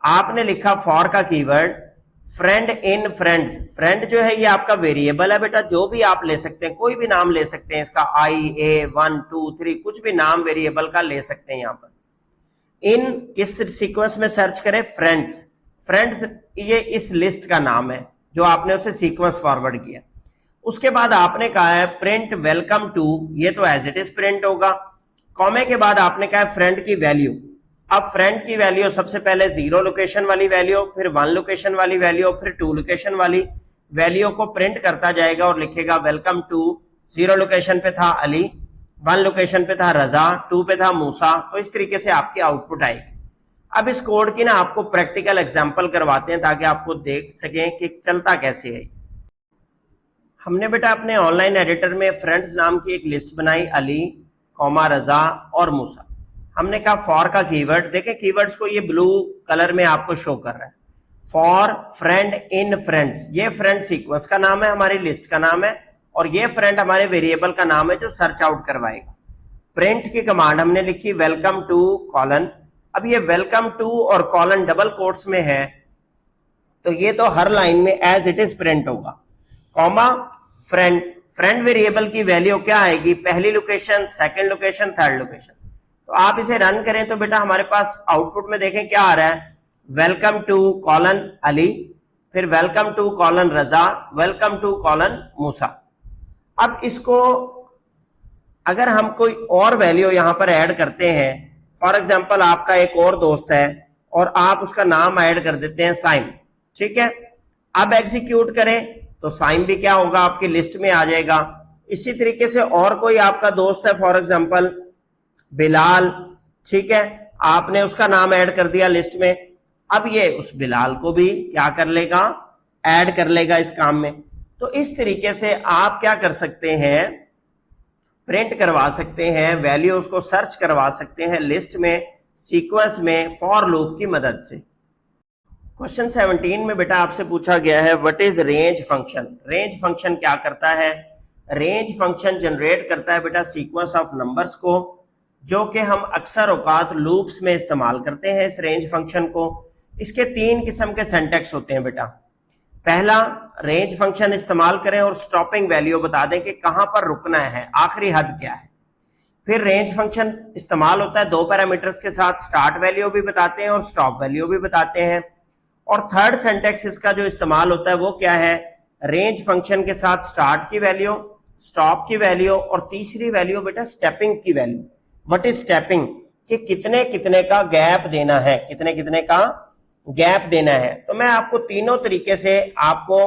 आपने लिखा फॉर का keyword friend in friends. Friend जो है ये आपका वेरिएबल है बेटा, जो भी आप ले सकते हैं, कोई भी नाम ले सकते हैं इसका, आई, ए, 1 2 3, कुछ भी नाम वेरिएबल का ले सकते हैं। यहां पर इन किस सीक्वेंस में सर्च करें? फ्रेंड्स। फ्रेंड्स ये इस लिस्ट का नाम है जो आपने उसे सीक्वेंस फॉरवर्ड किया। उसके बाद आपने कहा है प्रिंट वेलकम टू, ये तो एज इट इज प्रिंट होगा। कॉमे के बाद आपने कहा है फ्रेंड की वैल्यू। अब फ्रेंड की वैल्यू सबसे पहले 0 लोकेशन वाली वैल्यू, फिर 1 लोकेशन वाली वैल्यू, फिर 2 लोकेशन वाली वैल्यू को प्रिंट करता जाएगा और लिखेगा वेलकम टू। 0 लोकेशन पे था अली, 1 लोकेशन पे था रजा, 2 पे था मूसा। तो इस तरीके से आपकी आउटपुट आएगी। अब इस कोड की ना आपको प्रैक्टिकल एग्जांपल करवाते हैं ताकि आपको देख सकें कि चलता कैसे है। हमने बेटा अपने ऑनलाइन एडिटर में फ्रेंड्स नाम की एक लिस्ट बनाई, अली, कॉमा, रजा और मूसा। हमने कहा फॉर का कीवर्ड, देखें कीवर्ड्स को ये ब्लू कलर में आपको शो कर रहा है। फॉर फ्रेंड इन फ्रेंड्स, ये फ्रेंड सीक्वेंस का नाम है, हमारी लिस्ट का नाम है, और ये फ्रेंड हमारे वेरिएबल का नाम है जो सर्च आउट करवाएगा। प्रिंट की कमांड हमने लिखी वेलकम टू कॉलन। अब ये वेलकम टू और कॉलन डबल कोट्स में है, तो ये तो हर लाइन में एज इट इज प्रिंट होगा। कॉमा फ्रेंड, फ्रेंड वेरिएबल की वैल्यू क्या आएगी? पहली location, second location, third location. तो आप इसे रन करें तो बेटा हमारे पास आउटपुट में देखें क्या आ रहा है? वेलकम टू कॉलन अली, फिर welcome to colon Raza, welcome to colon मूसा। अब इसको अगर हम कोई और वैल्यू यहां पर ऐड करते हैं, फॉर एग्जांपल आपका एक और दोस्त है और आप उसका नाम ऐड कर देते हैं साइम। ठीक है। अब एग्जीक्यूट करें तो साइम भी क्या होगा? आपकी लिस्ट में आ जाएगा। इसी तरीके से और कोई आपका दोस्त है, फॉर एग्जांपल बिलाल। ठीक है। आपने उसका नाम ऐड कर दिया लिस्ट में। अब ये उस बिलाल को भी क्या कर लेगा? ऐड कर लेगा इस काम में। तो इस तरीके से आप क्या कर सकते हैं, प्रिंट करवा सकते हैं, वैल्यूज को सर्च करवा सकते हैं लिस्ट में, सीक्वेंस में, फॉर लूप की मदद से। क्वेश्चन 17 में बेटा आपसे पूछा गया है what is range function. Range function क्या करता है? रेंज फंक्शन जनरेट करता है बेटा सीक्वेंस ऑफ नंबर्स को, जो कि हम अक्सर औकात लूप्स में इस्तेमाल करते हैं इस रेंज फंक्शन को। इसके 3 किस्म के सिंटैक्स होते हैं बेटा। पहला, रेंज फंक्शन इस्तेमाल करें और स्टॉपिंग वैल्यू बता दें कि कहां पर रुकना है, आखिरी हद क्या है। फिर रेंज फंक्शन इस्तेमाल होता है 2 पैरामीटर्स के साथ, स्टार्ट वैल्यू भी बताते हैं और स्टॉप वैल्यू भी बताते हैं। और थर्ड सिंटैक्स इसका जो इस्तेमाल होता है वो क्या है, रेंज फंक्शन के साथ स्टार्ट की वैल्यू, स्टॉप की वैल्यू और तीसरी वैल्यू बेटा स्टेपिंग की वैल्यू। व्हाट इज स्टेपिंग, कि कितने कितने का गैप देना है, कितने कितने का गैप देना है। तो मैं आपको तीनों तरीके से आपको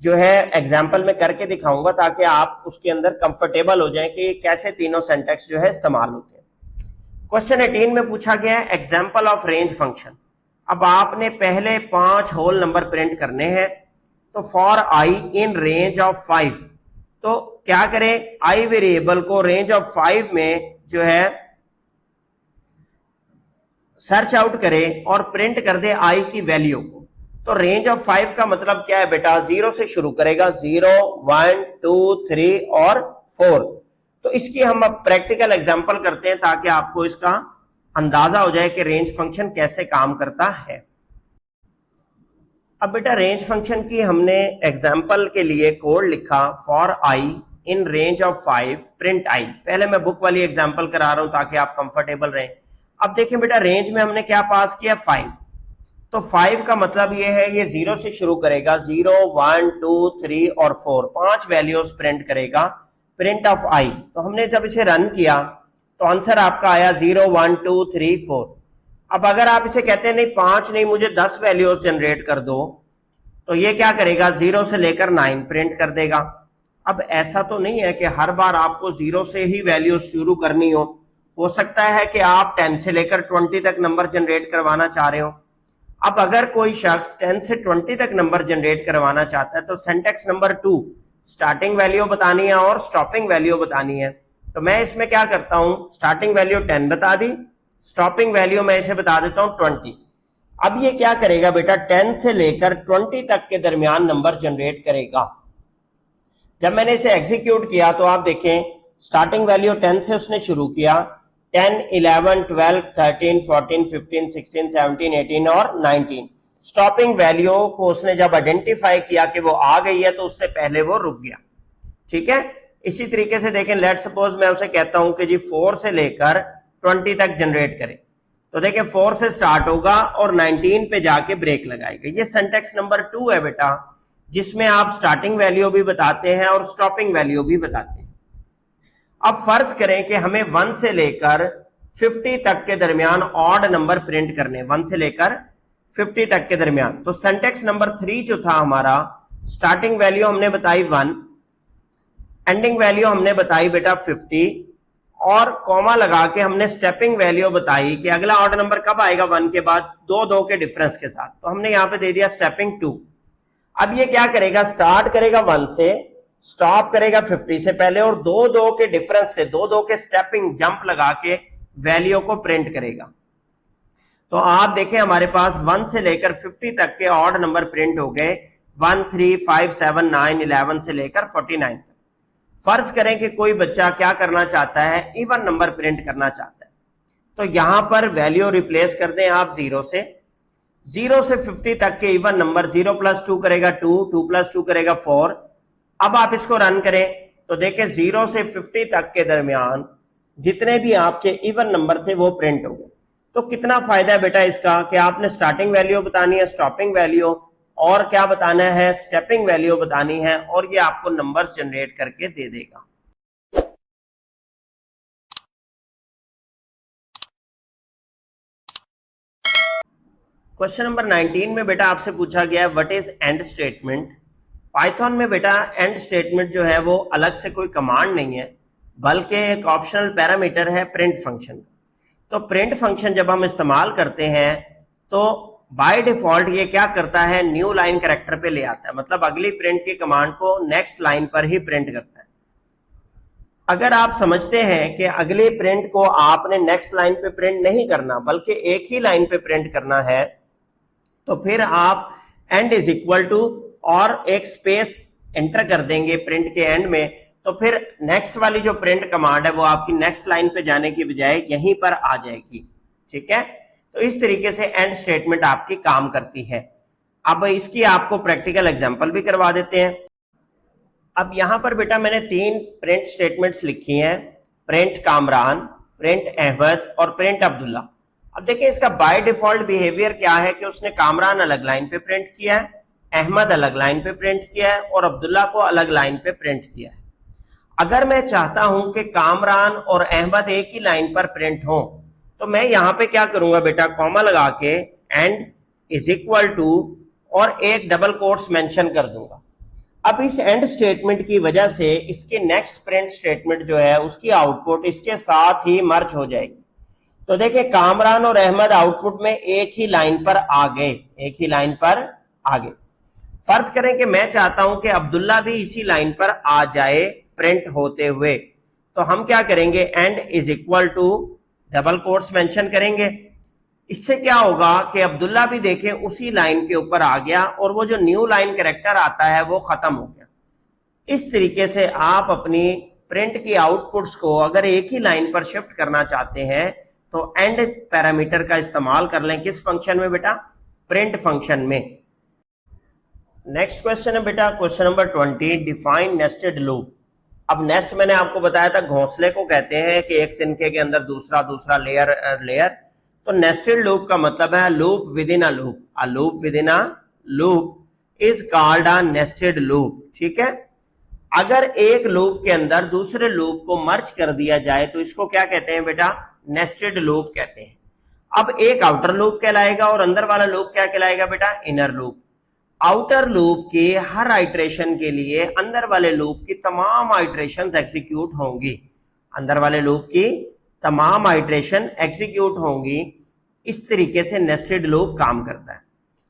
जो है एग्जाम्पल में करके दिखाऊंगा ताकि आप उसके अंदर कंफर्टेबल हो जाएं कि कैसे तीनों सिंटैक्स जो है इस्तेमाल होते हैं। क्वेश्चन 18 में पूछा गया है एग्जाम्पल ऑफ रेंज फंक्शन। अब आपने पहले 5 होल नंबर प्रिंट करने हैं। तो for i in range of 5, तो क्या करें, आई वेरिएबल को रेंज ऑफ 5 में जो है सर्च आउट करें और प्रिंट कर दे आई की वैल्यू को। तो रेंज ऑफ 5 का मतलब क्या है बेटा, 0 से शुरू करेगा, 0, 1, 2, 3 और 4। तो इसकी हम अब प्रैक्टिकल एग्जांपल करते हैं ताकि आपको इसका अंदाजा हो जाए कि रेंज फंक्शन कैसे काम करता है। अब बेटा रेंज फंक्शन की हमने एग्जांपल के लिए कोड लिखा, for i in range of 5 print i. पहले मैं बुक वाली एग्जांपल करा रहा हूं ताकि आप कंफर्टेबल रहें। अब देखें बेटा रेंज में हमने क्या पास किया, 5। तो 5 का मतलब ये है ये 0 से शुरू करेगा, 0, 1, 2, 3 और 4, 5 वैल्यूज प्रिंट करेगा, प्रिंट ऑफ आई। तो हमने जब इसे रन किया तो आंसर आपका आया 0, 1, 2, 3, 4। अब अगर आप इसे कहते हैं नहीं 5 नहीं, मुझे 10 वैल्यूज जनरेट कर दो, तो ये क्या करेगा, 0 से लेकर 9 प्रिंट कर देगा। अब ऐसा तो नहीं है कि हर बार आपको 0 से ही वैल्यूज शुरू करनी हो सकता है कि आप 10 से लेकर 20 तक नंबर जनरेट करवाना चाह रहे हो। अब अगर कोई शख्स 10 से 20 तक नंबर जनरेट करवाना चाहता है तो सिंटैक्स नंबर 2, स्टार्टिंग वैल्यू बतानी है और स्टॉपिंग वैल्यू बतानी है। तो मैं इसमें क्या करता हूं, स्टार्टिंग वैल्यू 10 बता दी, स्टॉपिंग वैल्यू मैं इसे बता देता हूं 20। अब ये क्या करेगा बेटा, 10 से लेकर 20 तक के दरमियान नंबर जनरेट करेगा। जब मैंने इसे एग्जीक्यूट किया तो आप देखें स्टार्टिंग वैल्यू 10 से उसने शुरू किया, 10, 11, 12, 13, 14, 15, 16, 17, 18 और 19। स्टॉपिंग वैल्यू को उसने जब आइडेंटिफाई किया कि वो आ गई है तो उससे पहले वो रुक गया। ठीक है, इसी तरीके से देखें, लेट सपोज मैं उसे कहता हूं कि जी 4 से लेकर 20 तक जनरेट करें, तो देखें 4 से स्टार्ट होगा और 19 पे जाके ब्रेक लगाएगा। ये सिंटैक्स नंबर 2 है बेटा, जिसमें आप स्टार्टिंग वैल्यू भी बताते हैं और स्टॉपिंग वैल्यू भी बताते हैं। अब फर्ज करें कि हमें 1 से लेकर 50 तक के दरमियान ऑड नंबर प्रिंट करने, 1 से लेकर 50 तक के दरमियान। तो सिंटैक्स नंबर 3 जो था हमारा, स्टार्टिंग वैल्यू हमने बताई 1, एंडिंग वैल्यू हमने बताई बेटा 50 और कॉमा लगा के हमने स्टेपिंग वैल्यू बताई कि अगला ऑड नंबर कब आएगा 1 के बाद, 2 के डिफरेंस के साथ। तो हमने यहां पे दे दिया स्टेपिंग 2। अब ये क्या करेगा, स्टार्ट करेगा 1 से, स्टॉप करेगा 50 से पहले और 2 के डिफरेंस से 2 के स्टेपिंग जंप लगा के वैल्यू को प्रिंट करेगा। तो आप देखें हमारे पास 1 से लेकर 50 तक के ऑड नंबर प्रिंट हो गए, 1, 3, 5, 7, 9, 11 से लेकर 49 तक। फर्ज करें कि कोई बच्चा क्या करना चाहता है, इवन नंबर प्रिंट करना चाहता है, तो यहां पर वैल्यू रिप्लेस कर दें आप 0 से। 0 से 50 तक के इवन नंबर, 0 + 2 करेगा 2, 2 + 2 करेगा 4। अब आप इसको रन करें तो देखें 0 से 50 तक के दरमियान जितने भी आपके इवन नंबर थे वो प्रिंट हो गए। तो कितना फायदा है बेटा इसका कि आपने स्टार्टिंग वैल्यू बतानी है, स्टॉपिंग वैल्यू और क्या बताना है, स्टेपिंग वैल्यू बतानी है, और ये आपको नंबर्स जनरेट करके दे देगा। क्वेश्चन नंबर 19 में बेटा आपसे पूछा गया है what is and statement. Python में बेटा एंड स्टेटमेंट जो है वो अलग से कोई कमांड नहीं है, बल्कि एक ऑप्शनल पैरामीटर है प्रिंट फंक्शन। तो प्रिंट फंक्शन जब हम इस्तेमाल करते हैं तो बाय डिफॉल्ट ये क्या करता है, न्यू लाइन कैरेक्टर पे ले आता है, मतलब अगली प्रिंट की कमांड को नेक्स्ट लाइन पर ही प्रिंट करता है। अगर आप समझते हैं कि अगली प्रिंट को आपने नेक्स्ट लाइन पे प्रिंट नहीं करना बल्कि एक ही लाइन पे प्रिंट करना है, तो फिर आप एंड इज इक्वल टू और एक स्पेस एंटर कर देंगे प्रिंट के एंड में, तो फिर नेक्स्ट वाली जो प्रिंट कमांड है वो आपकी नेक्स्ट लाइन पे जाने की बजाय यहीं पर आ जाएगी। ठीक है, तो इस तरीके से एंड स्टेटमेंट आपकी काम करती है। अब इसकी आपको प्रैक्टिकल एग्जांपल भी करवा देते हैं। अब यहां पर बेटा मैंने 3 प्रिंट स्टेटमेंट्स लिखी हैं, प्रिंट कामरान, प्रिंट अहमद और प्रिंट अब्दुल्ला। अब देखिए इसका बाय डिफॉल्ट बिहेवियर क्या है कि उसने कामरान अलग लाइन पे प्रिंट किया है, अहमद अलग लाइन पे प्रिंट किया है और अब्दुल्ला को अलग लाइन पे प्रिंट किया है। अगर मैं चाहता हूं कि कामरान और अहमद एक ही लाइन पर प्रिंट हो, तो मैं यहां पे क्या करूंगा बेटा, कॉमा लगा के एंड इज इक्वल टू और एक डबल कोट्स मेंशन कर दूंगा। अब इस एंड स्टेटमेंट की वजह से इसके नेक्स्ट प्रिंट स्टेटमेंट जो है उसकी आउटपुट इसके साथ ही मर्ज हो जाएगी। तो देखिए कामरान और अहमद आउटपुट में एक ही लाइन पर आ गए, एक ही लाइन पर आ गए। फर्ज करें कि मैं चाहता हूं कि अब्दुल्ला भी इसी लाइन पर आ जाए प्रिंट होते हुए, तो हम क्या करेंगे, end is equal to double quotes mention करेंगे। इससे क्या होगा कि अब्दुल्ला भी देखें उसी लाइन के ऊपर आ गया और वो जो न्यू लाइन कैरेक्टर आता है वो खत्म हो गया। इस तरीके से आप अपनी प्रिंट की आउटपुट्स को अगर एक ही लाइन पर शिफ्ट करना चाहते हैं तो एंड पैरामीटर का इस्तेमाल कर लें। किस फंक्शन में बेटा, प्रिंट फंक्शन में। नेक्स्ट क्वेश्चन है बेटा question number 20, define nested loop. अब नेस्ट मैंने आपको बताया था घोंसले को कहते हैं कि एक तिनके के अंदर दूसरा दूसरा लेयर। तो नेस्टेड लूप का मतलब है loop with in a loop. A loop with in a loop is called a nested loop. ठीक है, अगर एक लूप के अंदर दूसरे लूप को मर्ज कर दिया जाए तो इसको क्या कहते हैं बेटा, नेस्टेड लूप कहते हैं। अब एक आउटर लूप कहलाएगा और अंदर वाला लूप क्या कहलाएगा बेटा, इनर लूप। आउटर लूप के हर आइट्रेशन के लिए अंदर वाले लूप की तमाम आइट्रेशंस एग्जीक्यूट होंगी, अंदर वाले लूप की तमाम आइट्रेशन एग्जीक्यूट होंगी। इस तरीके से नेस्टेड लूप काम करता है।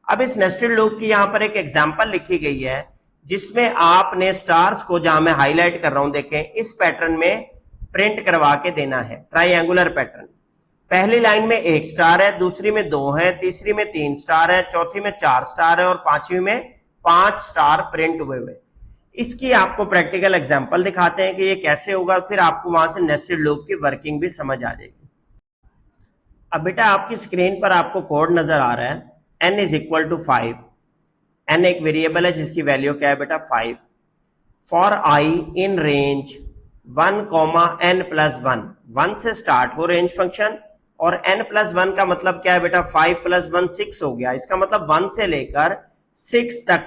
अब इस नेस्टेड लूप की यहां पर एक एग्जांपल लिखी गई है जिसमें आपने स्टार्स को, जहां मैं हाईलाइट कर रहा हूं देखें, इस पैटर्न में प्रिंट करवा के देना है, ट्राइंगुलर पैटर्न। पहली लाइन में 1 स्टार है, दूसरी में 2 है, तीसरी में 3 स्टार है, चौथी में 4 स्टार है और पांचवी में 5 स्टार प्रिंट हुए हुए। इसकी आपको प्रैक्टिकल एग्जांपल दिखाते हैं कि ये कैसे होगा, फिर आपको वहां से नेस्टेड लूप की वर्किंग भी समझ आ जाएगी। अब बेटा आपकी स्क्रीन पर आपको कोड नजर आ रहा है, n is equal to 5। n एक वेरिएबल है जिसकी वैल्यू क्या है बेटा 5। For i in range 1,n+1, 1 से स्टार्ट हो रेंज फंक्शन, और n+1 का मतलब क्या है बेटा, 5 + 1 6 हो गया। इसका मतलब 1 से लेकर 6 तक।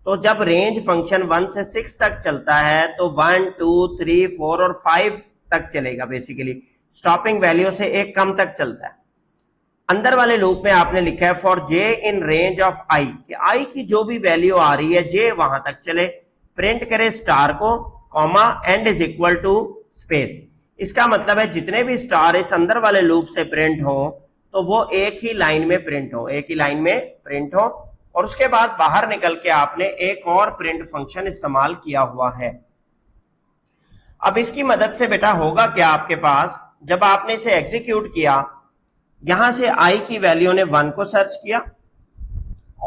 तो जब रेंज फंक्शन 1 से 6 तक चलता है तो 1 2 3 4 और 5 तक चलेगा। बेसिकली स्टॉपिंग वैल्यू से एक कम तक चलता है। अंदर वाले लूप में आपने लिखा है for j in range of i, कि i की जो भी वैल्यू आ रही है j वहां तक चले। प्रिंट करे स्टार को, comma end is equal to space. इसका मतलब है जितने भी स्टार इस अंदर वाले लूप से प्रिंट हो तो वो एक ही लाइन में प्रिंट हो, एक ही लाइन में प्रिंट हो। और उसके बाद बाहर निकल के आपने एक और प्रिंट फंक्शन इस्तेमाल किया हुआ है। अब इसकी मदद से बेटा होगा क्या आपके पास, जब आपने इसे एग्जीक्यूट किया, यहां से i की वैल्यू ने 1 को सर्च किया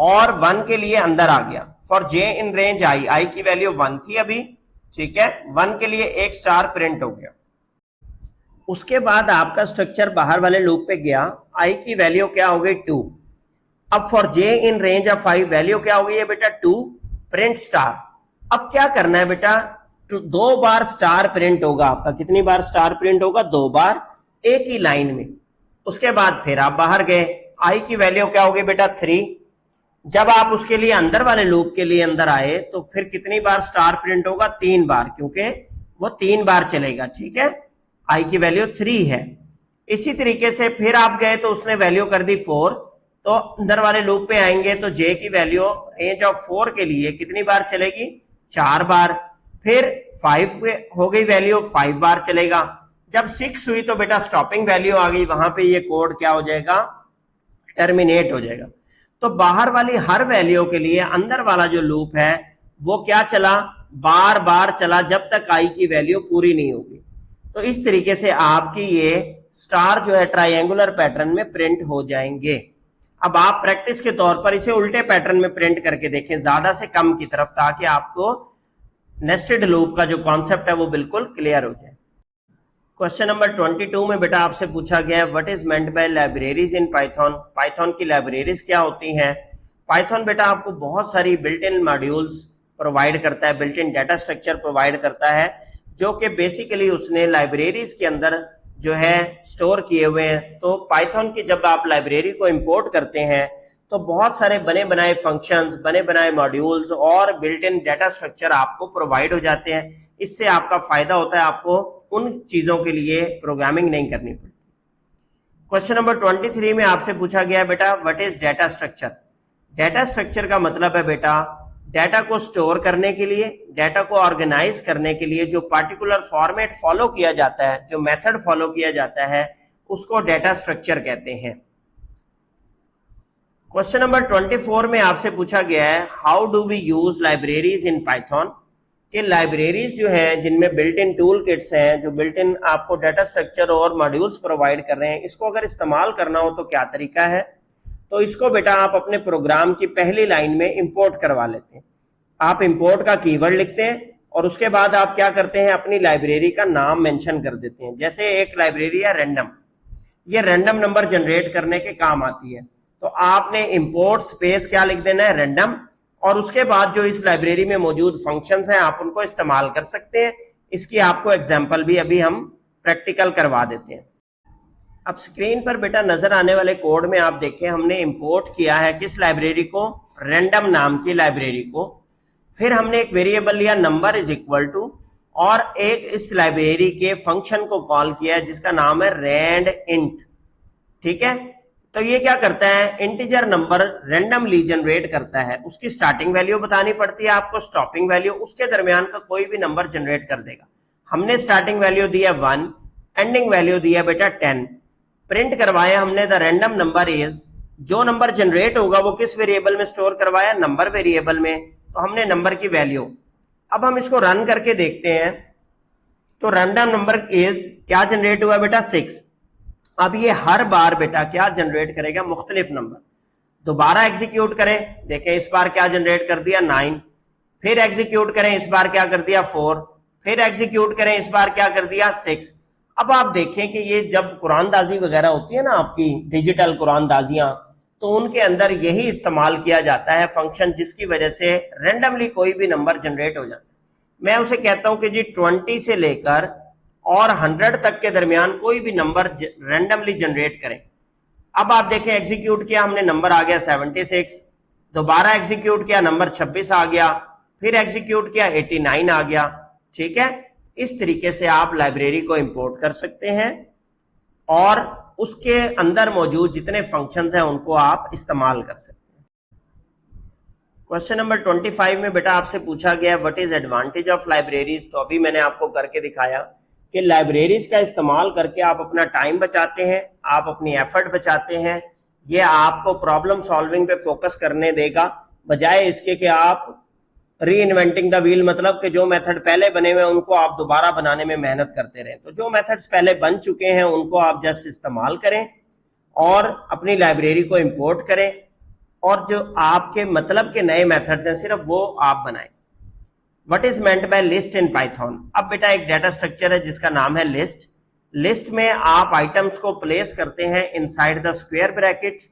और 1 के लिए अंदर आ गया। For j in range i की वैल्यू 1 थी अभी, ठीक है, 1 के लिए एक स्टार प्रिंट हो गया। उसके बाद आपका स्ट्रक्चर बाहर वाले लूप पे गया, i की वैल्यू क्या हो गई 2। अब for j in range of 5 value क्या हो गई है बेटा 2, प्रिंट स्टार। अब क्या करना है बेटा, 2 बार स्टार प्रिंट होगा आपका। कितनी बार स्टार प्रिंट होगा, 2 बार एक ही लाइन में। उसके बाद फिर आप बाहर गए, i की वैल्यू क्या हो गई बेटा 3। जब आप उसके लिए अंदर वाले लूप के लिए अंदर आए तो फिर कितनी बार स्टार प्रिंट होगा, 3 बार, क्योंकि वो 3 बार चलेगा। ठीक है, i की वैल्यू 3 है। इसी तरीके से फिर आप गए तो उसने वैल्यू कर दी 4, तो अंदर वाले लूप पे आएंगे तो j की वैल्यू रेंज ऑफ 4 के लिए कितनी बार चलेगी, 4 बार। फिर 5 हो गई वैल्यू, 5 बार चलेगा। जब 6 हुई तो बेटा स्टॉपिंग वैल्यू आ गई, वहां पे ये कोड क्या हो जाएगा, टर्मिनेट हो जाएगा। तो बाहर वाली हर वैल्यू के लिए अंदर वाला जो लूप है वो क्या चला, बार बार चला जब तक आई की वैल्यू पूरी नहीं होगी। तो इस तरीके से आपकी ये स्टार जो है ट्रायंगुलर पैटर्न में प्रिंट हो जाएंगे। अब आप प्रैक्टिस के तौर पर इसे उल्टे पैटर्न में प्रिंट करके देखें, ज्यादा से कम की तरफ, ताकि आपको नेस्टेड लूप का जो कॉन्सेप्ट है वो बिल्कुल क्लियर हो जाए। क्वेश्चन नंबर 22 में बेटा आपसे पूछा गया है what is meant by libraries in Python. Python की लाइब्रेरीज क्या होती हैं। पाइथन बेटा आपको बहुत सारी बिल्ट इन मॉड्यूल्स प्रोवाइड करता है, built in data structure provide करता है, जो कि बेसिकली उसने लाइब्रेरीज के अंदर जो है स्टोर किए हुए हैं। तो पाइथन की जब आप लाइब्रेरी को इंपोर्ट करते हैं तो बहुत सारे बने बनाए फंक्शंस, बने बनाए मॉड्यूल्स और बिल्ट इन डाटा स्ट्रक्चर आपको प्रोवाइड हो जाते हैं। इससे आपका फायदा होता है, आपको उन चीजों के लिए प्रोग्रामिंग नहीं करनी पड़ती। क्वेश्चन नंबर 23 में आपसे पूछा गया है बेटा what is data structure. Data structure का मतलब है बेटा डाटा को स्टोर करने के लिए, डाटा को ऑर्गेनाइज करने के लिए जो पार्टिकुलर फॉर्मेट फॉलो किया जाता है, जो मेथड फॉलो किया जाता है, उसको डाटा स्ट्रक्चर कहते हैं। क्वेश्चन नंबर 24 में आपसे पूछा गया है how do we use libraries in Python. कि लाइब्रेरीज जो है जिनमें बिल्ट इन टूल किट्स हैं, जो बिल्ट इन आपको डाटा स्ट्रक्चर और मॉड्यूल्स प्रोवाइड कर रहे हैं, इसको अगर इस्तेमाल करना हो तो क्या तरीका है। तो इसको बेटा आप अपने प्रोग्राम की पहली लाइन में इंपोर्ट करवा लेते हैं। आप इंपोर्ट का कीवर्ड लिखते हैं और उसके बाद आप क्या करते हैं, अपनी लाइब्रेरी का नाम मेंशन कर देते हैं। जैसे एक लाइब्रेरी है रैंडम, ये रैंडम नंबर जनरेट करने के काम आती है, तो आपने इंपोर्ट स्पेस क्या लिख देना है, रैंडम, और उसके बाद जो इस लाइब्रेरी में मौजूद फंक्शंस हैं आप उनको इस्तेमाल कर सकते हैं। इसकी आपको एग्जांपल भी अभी हम प्रैक्टिकल करवा देते हैं। अब स्क्रीन पर बेटा नजर आने वाले कोड में आप देखें, हमने इंपोर्ट किया है किस लाइब्रेरी को, रैंडम नाम की लाइब्रेरी को। फिर हमने एक वेरिएबल लिया नंबर इज इक्वल टू, और एक इस लाइब्रेरी के फंक्शन को कॉल किया है जिसका नाम है रैंड इंट। ठीक है, तो ये क्या करता है, इंटीजर नंबर रैंडमली जनरेट करता है। उसकी स्टार्टिंग वैल्यू बतानी पड़ती है आपको, स्टॉपिंग वैल्यू, उसके दरमियान का कोई भी नंबर जनरेट कर देगा। हमने स्टार्टिंग वैल्यू दिया 1, एंडिंग वैल्यू दिया बेटा 10। प्रिंट करवाया हमने द रैंडम नंबर इज, जो नंबर जनरेट होगा वो किस वेरिएबल में स्टोर करवाया, नंबर वेरिएबल में। तो हमने नंबर की वैल्यू, अब हम इसको रन करके देखते हैं तो रैंडम नंबर इज क्या जनरेट हुआ बेटा 6। अब ये हर बार बेटा क्या जनरेट करेगा, मुख्तलिफ नंबर। दोबारा एग्जीक्यूट करें, देखें इस बार क्या जनरेट कर दिया 9, फिर एग्जीक्यूट करें, इस बार क्या कर दिया 4, फिर एग्जीक्यूट करें, इस बार क्या कर दिया 6। अब आप देखें कि ये जब कुरानदाजी वगैरह होती है ना आपकी डिजिटल कुरानदाजियां, तो उनके अंदर यही इस्तेमाल किया जाता है फंक्शन, जिसकी वजह से रेंडमली कोई भी नंबर जनरेट हो जाता है। मैं उसे कहता हूं कि जी 20 से लेकर और 100 तक के दरमियान कोई भी नंबर रेंडमली जनरेट करें। अब आप देखें एग्जीक्यूट किया हमने, नंबर आ गया 76, दोबारा एग्जीक्यूट किया नंबर 26 आ गया, फिर एग्जीक्यूट किया 89 आ गया। ठीक है, इस तरीके से आप लाइब्रेरी को इंपोर्ट कर सकते हैं और उसके अंदर मौजूद जितने फंक्शंस हैं उनको आप इस्तेमाल कर सकते हैं। क्वेश्चन नंबर 25 में बेटा आपसे पूछा गया what is advantage of libraries. तो अभी मैंने आपको करके दिखाया कि लाइब्रेरीज का इस्तेमाल करके आप अपना टाइम बचाते हैं, आप अपनी एफर्ट बचाते हैं। ये आपको प्रॉब्लम सॉल्विंग पे फोकस करने देगा, बजाय इसके कि आप री इन्वेंटिंग द व्हील, मतलब कि जो मेथड पहले बने हुए हैं उनको आप दोबारा बनाने में मेहनत करते रहें। तो जो मेथड्स पहले बन चुके हैं उनको आप जस्ट इस्तेमाल करें और अपनी लाइब्रेरी को इंपोर्ट करें, और जो आपके मतलब के नए मेथड्स हैं सिर्फ वो आप बनाएं। What is meant by list in Python. अब बेटा एक डाटा स्ट्रक्चर है जिसका नाम है लिस्ट। लिस्ट में आप आइटम्स को प्लेस करते हैं इनसाइड द स्क्वायर ब्रैकेट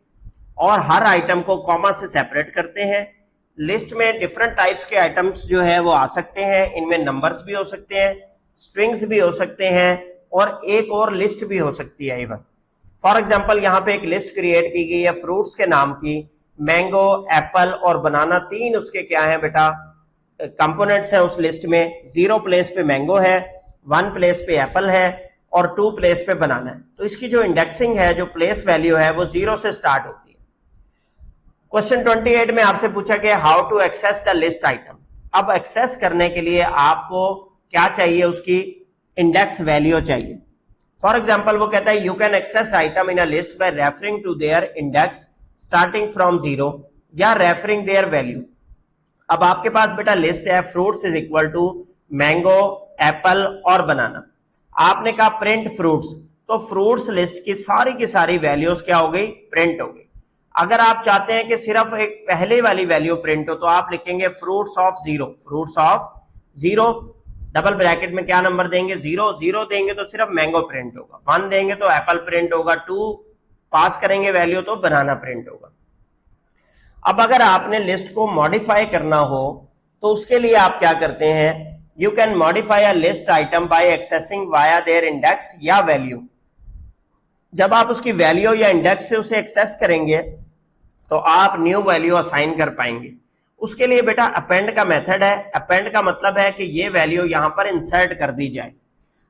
और हर आइटम को कॉमा से सेपरेट करते हैं। लिस्ट में डिफरेंट टाइप्स के आइटम्स जो है वो आ सकते हैं, इनमें नंबर्स भी हो सकते हैं, स्ट्रिंग्स भी हो सकते हैं और एक और लिस्ट भी हो सकती है इवन। फॉर एग्जांपल यहाँ पे एक लिस्ट क्रिएट की गई है फ्रूट्स के नाम की, मैंगो, एप्पल और बनाना, तीन उसके क्या है बेटा कंपोनेंट्स हैं उस लिस्ट में। 0 प्लेस पे मैंगो है, 1 प्लेस पे एप्पल है और 2 प्लेस पे बनाना है। तो इसकी जो इंडेक्सिंग है, जो प्लेस वैल्यू है वो 0 से स्टार्ट होती है। क्वेश्चन 28 में आपसे पूछा गया how to access the list item. अब एक्सेस करने के लिए आपको क्या चाहिए, उसकी इंडेक्स वैल्यू चाहिए। फॉर एग्जांपल वो कहता है you can access item in a list by referring to their index starting from 0 या रेफरिंग देयर वैल्यू। अब आपके पास बेटा लिस्ट है fruits is equal to mango, apple और बनाना। आपने कहा प्रिंट फ्रूट्स, तो फ्रूट्स लिस्ट की सारी वैल्यूज क्या हो गई, प्रिंट हो गई। अगर आप चाहते हैं कि सिर्फ एक पहले वाली वैल्यू प्रिंट हो तो आप लिखेंगे fruits of 0, fruits of 0 double bracket में क्या नंबर देंगे, 0, 0 देंगे तो सिर्फ मैंगो प्रिंट होगा, 1 देंगे तो एप्पल प्रिंट होगा, 2 पास करेंगे वैल्यू तो बनाना प्रिंट होगा। अब अगर आपने लिस्ट को मॉडिफाई करना हो तो उसके लिए आप क्या करते हैं, you can modify a list item by accessing via their index या वैल्यू। जब आप उसकी वैल्यू या इंडेक्स से उसे एक्सेस करेंगे तो आप न्यू वैल्यू असाइन कर पाएंगे। उसके लिए बेटा अपेंड का मेथड है। अपेंड का मतलब है कि ये वैल्यू यहां पर इंसर्ट कर दी जाए।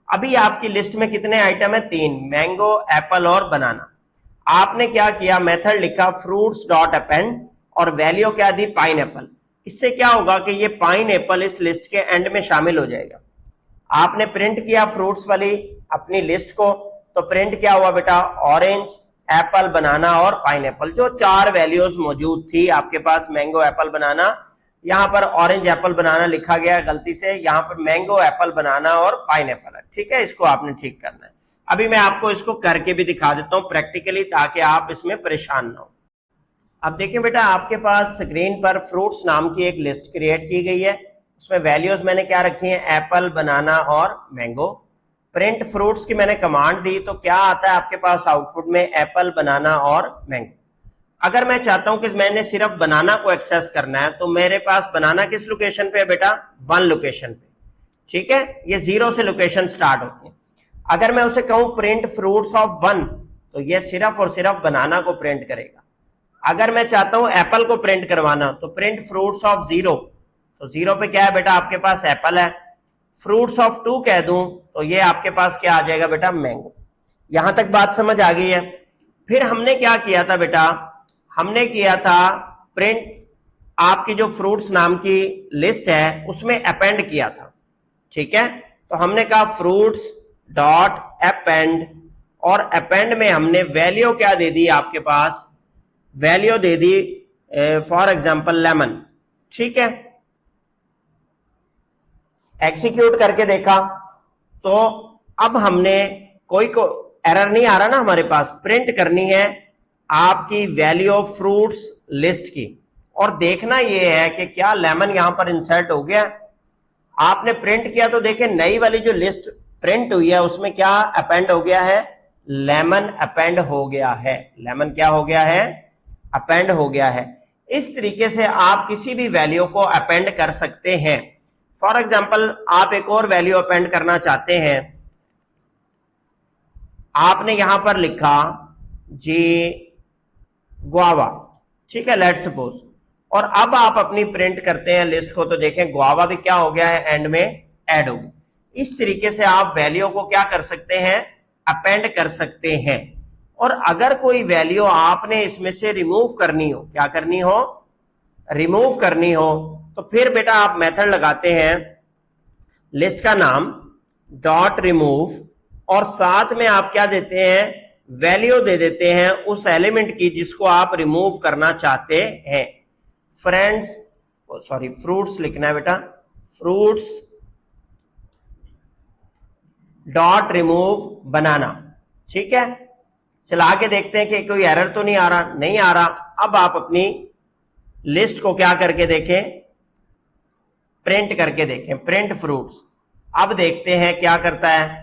अभी आपकी लिस्ट में कितने आइटम है, 3, मैंगो, एप्पल और बनाना। आपने क्या किया, मेथड लिखा फ्रूट्स डॉट अपेंड और वैल्यू क्या दी, पाइनएप्पल। इससे क्या होगा कि ये पाइनएप्पल इस लिस्ट के एंड में शामिल हो जाएगा। आपने प्रिंट किया फ्रूट्स वाली अपनी लिस्ट को, तो प्रिंट क्या हुआ बेटा, ऑरेंज, एप्पल, बनाना और पाइनएप्पल। जो 4 वैल्यूज मौजूद थी आपके पास, मैंगो, एप्पल, बनाना, यहां पर ऑरेंज, एप्पल, बनाना लिखा गया गलती से, यहां पर मैंगो, एप्पल, बनाना और पाइनएप्पल है। ठीक है, इसको आपने ठीक करना है। अभी मैं आपको इसको करके भी दिखा देता हूं प्रैक्टिकली, ताकि आप इसमें परेशान ना हो। अब देखिए बेटा, आपके पास स्क्रीन पर फ्रूट्स नाम की एक लिस्ट क्रिएट की गई है। उसमें वैल्यूज मैंने क्या रखी है, एप्पल, बनाना और मैंगो। प्रिंट फ्रूट्स की मैंने कमांड दी तो क्या आता है आपके पास आउटपुट में, एप्पल, बनाना और मैंगो। अगर मैं चाहता हूं कि मैंने सिर्फ बनाना को एक्सेस करना है तो मेरे पास बनाना किस लोकेशन पे है बेटा, 1 लोकेशन पे। ठीक है, ये 0 से लोकेशन स्टार्ट होती है। अगर मैं उसे कहूं प्रिंट फ्रूट्स ऑफ 1 तो ये सिर्फ और सिर्फ बनाना को प्रिंट करेगा। अगर मैं चाहता हूं एप्पल को प्रिंट करवाना तो प्रिंट फ्रूट्स ऑफ 0, तो 0 पे क्या है बेटा आपके पास, एप्पल है। फ्रूट्स ऑफ 2 कह दूं तो ये आपके पास क्या आ जाएगा बेटा, मैंगो। यहां तक बात समझ आ गई है। फिर हमने क्या किया था बेटा, हमने किया था प्रिंट, आपकी जो फ्रूट्स नाम की लिस्ट है उसमें अपेंड किया था। ठीक है, तो हमने कहा फ्रूट्स डॉट अपेंड, और अपेंड में हमने वैल्यू क्या दे दी आपके पास, वैल्यू दे दी फॉर एग्जांपल लेमन। ठीक है, एग्जीक्यूट करके देखा तो अब हमने कोई को एरर नहीं आ रहा ना, हमारे पास प्रिंट करनी है आपकी वैल्यू फ्रूट्स लिस्ट की, और देखना यह है कि क्या लेमन यहां पर इंसर्ट हो गया। आपने प्रिंट किया तो देखें नई वाली जो लिस्ट प्रिंट हुई है उसमें क्या अपेंड हो गया है, लेमन अपेंड हो गया है। लेमन क्या हो गया है, अपेंड हो गया है। इस तरीके से आप किसी भी वैल्यू को अपेंड कर सकते हैं। फॉर एग्जांपल आप एक और वैल्यू अपेंड करना चाहते हैं, आपने यहां पर लिखा जी गुआवा। ठीक है, लेट्स सपोज, और अब आप अपनी प्रिंट करते हैं लिस्ट को तो देखें गुआवा भी क्या हो गया है, एंड में ऐड हो गया। इस तरीके से आप वैल्यू को क्या कर सकते हैं, अपेंड कर सकते हैं। और अगर कोई वैल्यू आपने इसमें से रिमूव करनी हो, क्या करनी हो, रिमूव करनी हो, तो फिर बेटा आप मेथड लगाते हैं लिस्ट का नाम डॉट रिमूव, और साथ में आप क्या देते हैं, वैल्यू दे देते हैं उस एलिमेंट की जिसको आप रिमूव करना चाहते हैं। फ्रेंड्स, सॉरी फ्रूट्स लिखना है बेटा, फ्रूट्स डॉट रिमूव बनाना। ठीक है, चला के देखते हैं कि कोई एरर तो नहीं आ रहा, नहीं आ रहा। अब आप अपनी लिस्ट को क्या करके देखें, प्रिंट करके देखें, प्रिंट फ्रूट्स। अब देखते हैं क्या करता है,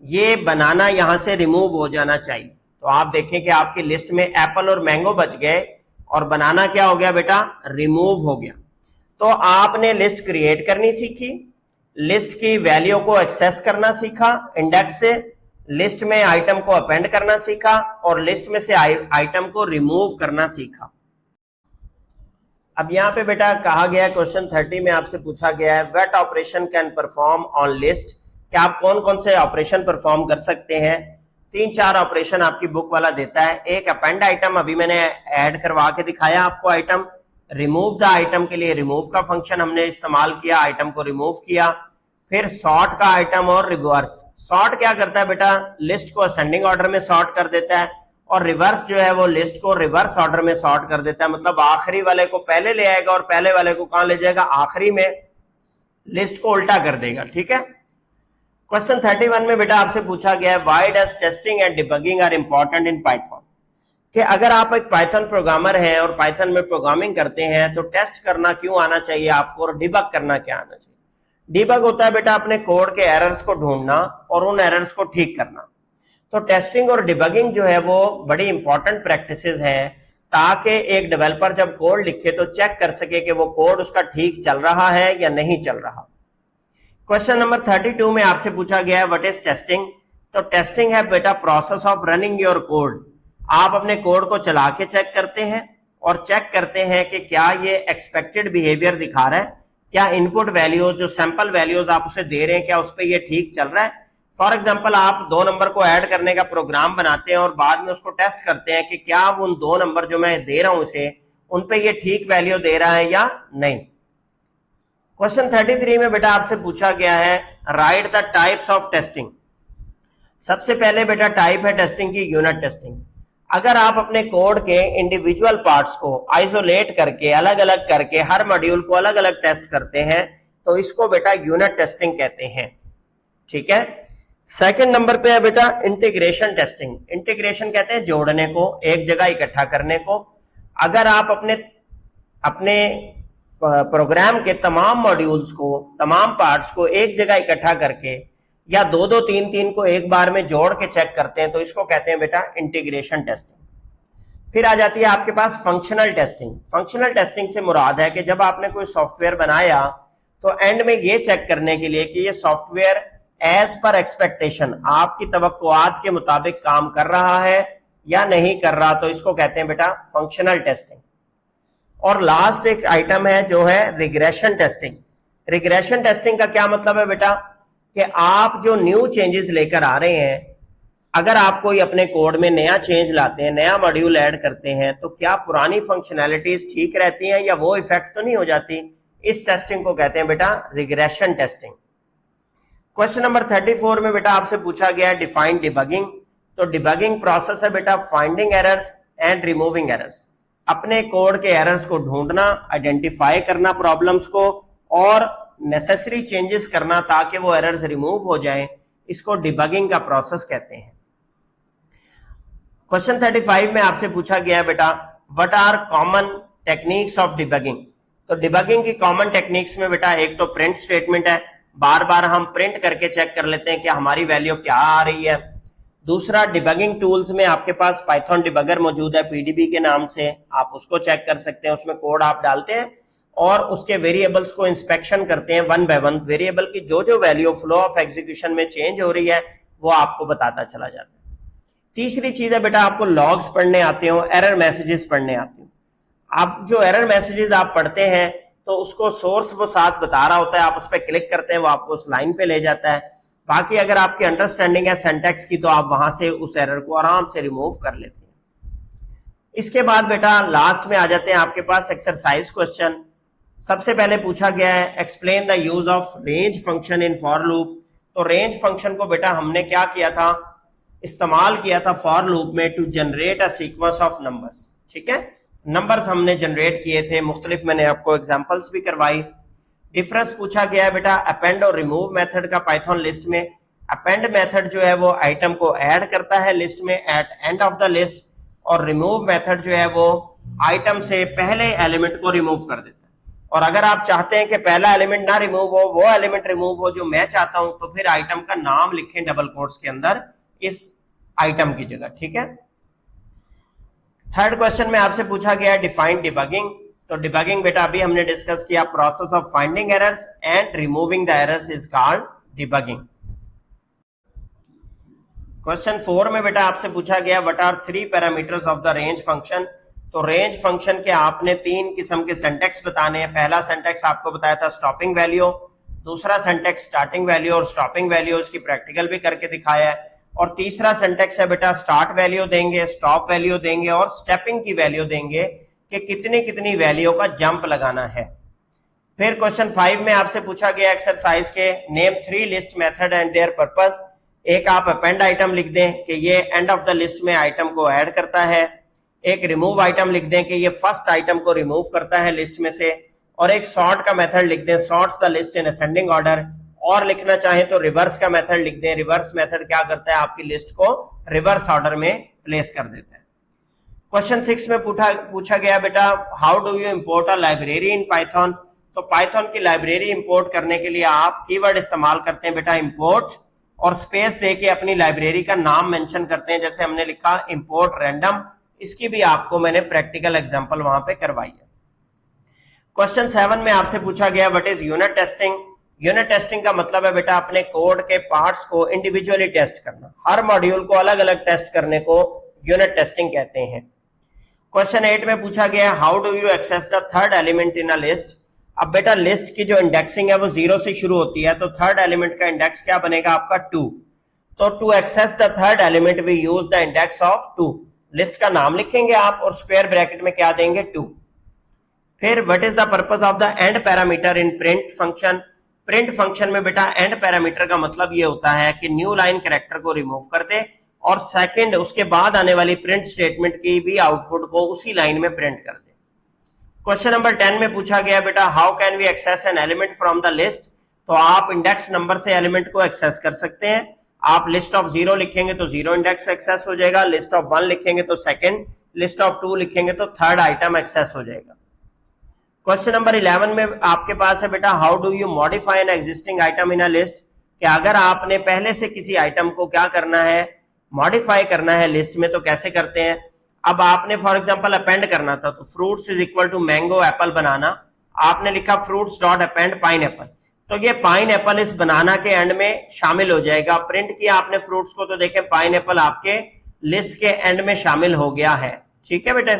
ये बनाना यहां से रिमूव हो जाना चाहिए। तो आप देखें कि आपकी लिस्ट में एप्पल और मैंगो बच गए और बनाना क्या हो गया बेटा, रिमूव हो गया। तो आपने लिस्ट क्रिएट करनी सीखी, लिस्ट की वैल्यू को एक्सेस करना सीखा इंडेक्स से, लिस्ट में आइटम को अपेंड करना सीखा, और लिस्ट में से आइटम को रिमूव करना सीखा। अब यहां पे बेटा कहा गया क्वेश्चन 30 में आपसे पूछा गया है what operation can perform on list, कि आप कौन कौन से ऑपरेशन परफॉर्म कर सकते हैं। 3-4 ऑपरेशन आपकी बुक वाला देता है। एक अपेंड आइटम, अभी मैंने ऐड करवा के दिखाया आपको आइटम। रिमूव द आइटम के लिए रिमूव का फंक्शन हमने इस्तेमाल किया, आइटम को रिमूव किया। फिर सॉर्ट का आइटम और रिवर्स। सॉर्ट क्या करता है बेटा, लिस्ट को असेंडिंग ऑर्डर में सॉर्ट कर देता है, और रिवर्स जो है वो लिस्ट को रिवर्स ऑर्डर में सॉर्ट कर देता है, मतलब आखिरी वाले को पहले ले आएगा और पहले वाले को कहां ले जाएगा, आखिरी में, लिस्ट को उल्टा कर देगा। ठीक है। क्वेश्चन 31 में बेटा आपसे पूछा गया है why does testing and debugging are important in Python, कि अगर आप एक पाइथन प्रोग्रामर हैं और पाइथन में प्रोग्रामिंग करते हैं तो टेस्ट करना क्यों आना चाहिए आपको और डिबग करना क्या आना चाहिए। डिबग होता है बेटा अपने कोड के एरर्स को ढूंढना और उन एरर्स को ठीक करना। तो टेस्टिंग और डिबगिंग जो है वो बड़ी इंपॉर्टेंट प्रैक्टिसेस हैं, ताकि एक डेवलपर जब कोड लिखे तो चेक कर सके कि वो कोड उसका ठीक चल रहा है या नहीं चल रहा। क्वेश्चन नंबर 32 में आपसे पूछा गया है व्हाट इज टेस्टिंग। तो टेस्टिंग है बेटा process of running your code. आप अपने कोड को चला के चेक करते हैं और चेक करते हैं कि क्या ये एक्सपेक्टेड बिहेवियर दिखा रहा है, क्या इनपुट वैल्यूज जो सैंपल वैल्यूज आप उसे दे रहे हैं क्या उस पर ये ठीक चल रहा है। फॉर एग्जाम्पल आप 2 नंबर को ऐड करने का प्रोग्राम बनाते हैं और बाद में उसको टेस्ट करते हैं कि क्या उन 2 नंबर जो मैं दे रहा हूं इसे उन पे ये ठीक वैल्यू दे रहा है या नहीं। क्वेश्चन 33 में बेटा आपसे पूछा गया है right the types of testing. सबसे पहले बेटा टाइप है टेस्टिंग की यूनिट टेस्टिंग। अगर आप अपने कोड के इंडिविजुअल पार्ट्स को आइसोलेट करके अलग अलग करके हर मॉड्यूल को अलग अलग टेस्ट करते हैं तो इसको बेटा यूनिट टेस्टिंग कहते हैं। ठीक है। सेकंड नंबर पे है बेटा इंटीग्रेशन टेस्टिंग। इंटीग्रेशन कहते हैं जोड़ने को, एक जगह इकट्ठा करने को। अगर आप अपने प्रोग्राम के तमाम मॉड्यूल्स को, तमाम पार्ट्स को एक जगह इकट्ठा करके या 2-2 3-3 को एक बार में जोड़ के चेक करते हैं तो इसको कहते हैं बेटा इंटीग्रेशन टेस्टिंग। फिर आ जाती है आपके पास फंक्शनल टेस्टिंग। फंक्शनल टेस्टिंग से मुराद है कि जब आपने कोई सॉफ्टवेयर बनाया तो एंड में ये चेक करने के लिए कि ये सॉफ्टवेयर एज पर एक्सपेक्टेशन, आपकी तवक्कुआत के मुताबिक काम कर रहा है या नहीं कर रहा, तो इसको कहते हैं बेटा फंक्शनल टेस्टिंग। और लास्ट एक आइटम है जो है रिग्रेशन टेस्टिंग। रिग्रेशन टेस्टिंग का क्या मतलब है बेटा कि आप जो न्यू चेंजेस लेकर आ रहे हैं, अगर आप कोई अपने कोड में नया चेंज लाते हैं, नया मॉड्यूल ऐड करते हैं, तो क्या पुरानी फंक्शनैलिटीज ठीक रहती हैं या वो इफेक्ट तो नहीं हो जाती। इस टेस्टिंग को कहते हैं बेटा रिग्रेशन टेस्टिंग। क्वेश्चन नंबर 34 में बेटा आपसे पूछा गया है डिफाइन डिबगिंग। तो डिबगिंग प्रोसेस है बेटा finding errors and removing errors. अपने कोड के एरर्स को ढूंढना, आइडेंटिफाई करना प्रॉब्लम्स को और नेसेसरी चेंजेस करना ताकि वो एरर्स रिमूव हो जाएं, इसको डिबगिंग का प्रोसेस कहते हैं। क्वेश्चन 35 में आपसे पूछा गया है बेटा what are common techniques of debugging. तो डिबगिंग की कॉमन टेक्निक्स में बेटा एक तो प्रिंट स्टेटमेंट है, बार बार हम प्रिंट करके चेक कर लेते हैं कि हमारी वैल्यू क्या आ रही है। दूसरा डिबगिंग टूल्स में आपके पास पाइथन डिबगर मौजूद है पीडीबी के नाम से, आप उसको चेक कर सकते हैं। उसमें कोड आप डालते हैं और उसके वेरिएबल्स को इंस्पेक्शन करते हैं वन बाय वन। वेरिएबल की जो जो वैल्यू फ्लो ऑफ एग्जीक्यूशन में चेंज हो रही है वो आपको बताता चला जाता है। तीसरी चीज है बेटा आपको लॉग्स पढ़ने आते हो, एरर मैसेजेस पढ़ने आते हो। आप जो एरर मैसेजेस आप पढ़ते हैं तो उसको सोर्स वो साथ बता रहा होता है, आप उस पर क्लिक करते हैं, वो आपको उस लाइन पे ले जाता है। बाकी अगर आपकी अंडरस्टैंडिंग है सिंटैक्स की तो आप वहां से उस एरर को आराम से रिमूव कर लेते हैं। इसके बाद बेटा लास्ट में आ जाते हैं आपके पास एक्सरसाइज क्वेश्चन। सबसे पहले पूछा गया है explain the use of range function in for loop. तो रेंज फंक्शन को बेटा हमने क्या किया था, इस्तेमाल किया था फॉर लूप में to generate a sequence of numbers. ठीक है, नंबर्स हमने जनरेट किए थे मुख्तलिफ, मैंने आपको एग्जांपल्स भी करवाई। डिफरेंस पूछा गया है बेटा अपेंड और रिमूव मेथड का पाइथन लिस्ट में। अपेंड मेथड जो है वो आइटम को ऐड करता है लिस्ट में at end of the list, और रिमूव मेथड जो है वो आइटम से पहले एलिमेंट को रिमूव कर देता है। और अगर आप चाहते हैं कि पहला एलिमेंट ना रिमूव हो, वो एलिमेंट रिमूव हो जो मैं चाहता हूं, तो फिर आइटम का नाम लिखें डबल कोट्स के अंदर इस आइटम की जगह। ठीक है। थर्ड क्वेश्चन में आपसे पूछा गया डिफाइन डिबगिंग। तो डिबगिंग बेटा अभी हमने डिस्कस किया, process of finding errors and removing the errors is called debugging. Question 4 में बेटा आपसे पूछा गया what are 3 parameters of the range function. तो रेंज फंक्शन के आपने 3 किस्म के सिंटैक्स बताने हैं। पहला सिंटैक्स आपको बताया था स्टॉपिंग वैल्यू, दूसरा सिंटैक्स स्टार्टिंग वैल्यू और स्टॉपिंग वैल्यू, इसकी प्रैक्टिकल भी करके दिखाया है। और तीसरा सिंटैक्स है बेटा स्टार्ट वैल्यू देंगे, स्टॉप वैल्यू देंगे और स्टेपिंग की वैल्यू देंगे कि कितनी कितनी वैल्यू का जंप लगाना है। फिर क्वेश्चन 5 में आपसे पूछा गया एक्सरसाइज के name 3 list method and there purpose. एक आप अपेंड आइटम लिख दें कि ये एंड ऑफ द लिस्ट में आइटम को ऐड करता है, एक रिमूव आइटम लिख दें कि ये फर्स्ट आइटम को रिमूव करता है लिस्ट में से, और एक सॉर्ट का मेथड लिख दें, sorts the list in ascending order, और लिखना चाहें तो रिवर्स का मेथड लिख दें, रिवर्स मेथड क्या करता है आपकी लिस्ट को रिवर्स ऑर्डर में प्लेस कर देता है। क्वेश्चन 6 में पूछा गया बेटा how do you import a library in Python. तो पाइथन की लाइब्रेरी इंपोर्ट करने के लिए आप कीवर्ड इस्तेमाल करते हैं बेटा इंपोर्ट, और स्पेस देके अपनी लाइब्रेरी का नाम मेंशन करते हैं, जैसे हमने लिखा इंपोर्ट रैंडम। इसकी भी आपको मैंने प्रैक्टिकल एग्जांपल वहां पे करवाई है। क्वेश्चन 7 में आपसे पूछा गया what is unit testing. Unit testing का मतलब है बेटा अपने कोड के पार्ट्स को इंडिविजुअली टेस्ट करना, हर मॉड्यूल को अलग अलग टेस्ट करने को यूनिट टेस्टिंग कहते हैं। क्वेश्चन 8 में पूछा गया how do you access the third element in a list. अब बेटा लिस्ट की जो इंडेक्सिंग है वो 0 से शुरू होती है, तो थर्ड एलिमेंट का इंडेक्स क्या बनेगा आपका 2। तो to access the third element we use the index of 2। List का नाम लिखेंगे आप और स्क्वायर ब्रैकेट में क्या देंगे 2। फिर what is the purpose of the end parameter in print function. Print function में बेटा एंड पैरामीटर का मतलब ये होता है कि न्यू लाइन कैरेक्टर को रिमूव कर दे और सेकंड उसके बाद आने वाली प्रिंट स्टेटमेंट की भी आउटपुट को उसी लाइन में प्रिंट कर दे। क्वेश्चन नंबर 10 में पूछा गया बेटा how can we access an element from the list. तो आप इंडेक्स नंबर से एलिमेंट को एक्सेस कर सकते हैं। आप लिस्ट ऑफ 0 लिखेंगे तो 0 इंडेक्स एक्सेस हो जाएगा, लिस्ट ऑफ 1 लिखेंगे तो सेकंड, लिस्ट ऑफ 2 लिखेंगे तो थर्ड आइटम एक्सेस हो जाएगा। क्वेश्चन नंबर 11 में आपके पास है बेटा how do you modify an existing item in a list. कि अगर आपने पहले से किसी आइटम को क्या करना है मॉडिफाई करना है लिस्ट में तो कैसे करते हैं। अब आपने फॉर एग्जांपल अपेंड करना था तो fruits is equal to mango apple banana, आपने लिखा fruits dot append pineapple, तो ये पाइन एप्पल इस बनाना के एंड में शामिल हो जाएगा। प्रिंट किया आपने फ्रूट्स को तो देखें पाइन एप्पल आपके लिस्ट के एंड में शामिल हो गया है। ठीक है बेटा,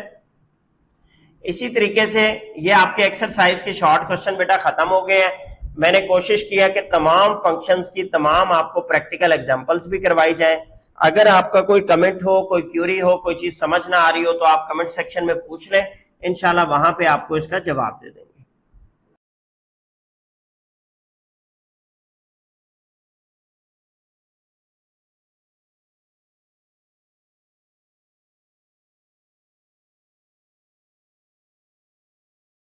इसी तरीके से ये आपके एक्सरसाइज के शॉर्ट क्वेश्चन बेटा खत्म हो गए हैं। मैंने कोशिश किया कि तमाम फंक्शंस की तमाम आपको प्रैक्टिकल एग्जांपल्स भी करवाई जाएं। अगर आपका कोई कमेंट हो, कोई क्यूरी हो, कोई चीज समझ ना आ रही हो तो आप कमेंट सेक्शन में पूछ लें, इंशाल्लाह वहां पे आपको इसका जवाब दे देंगे।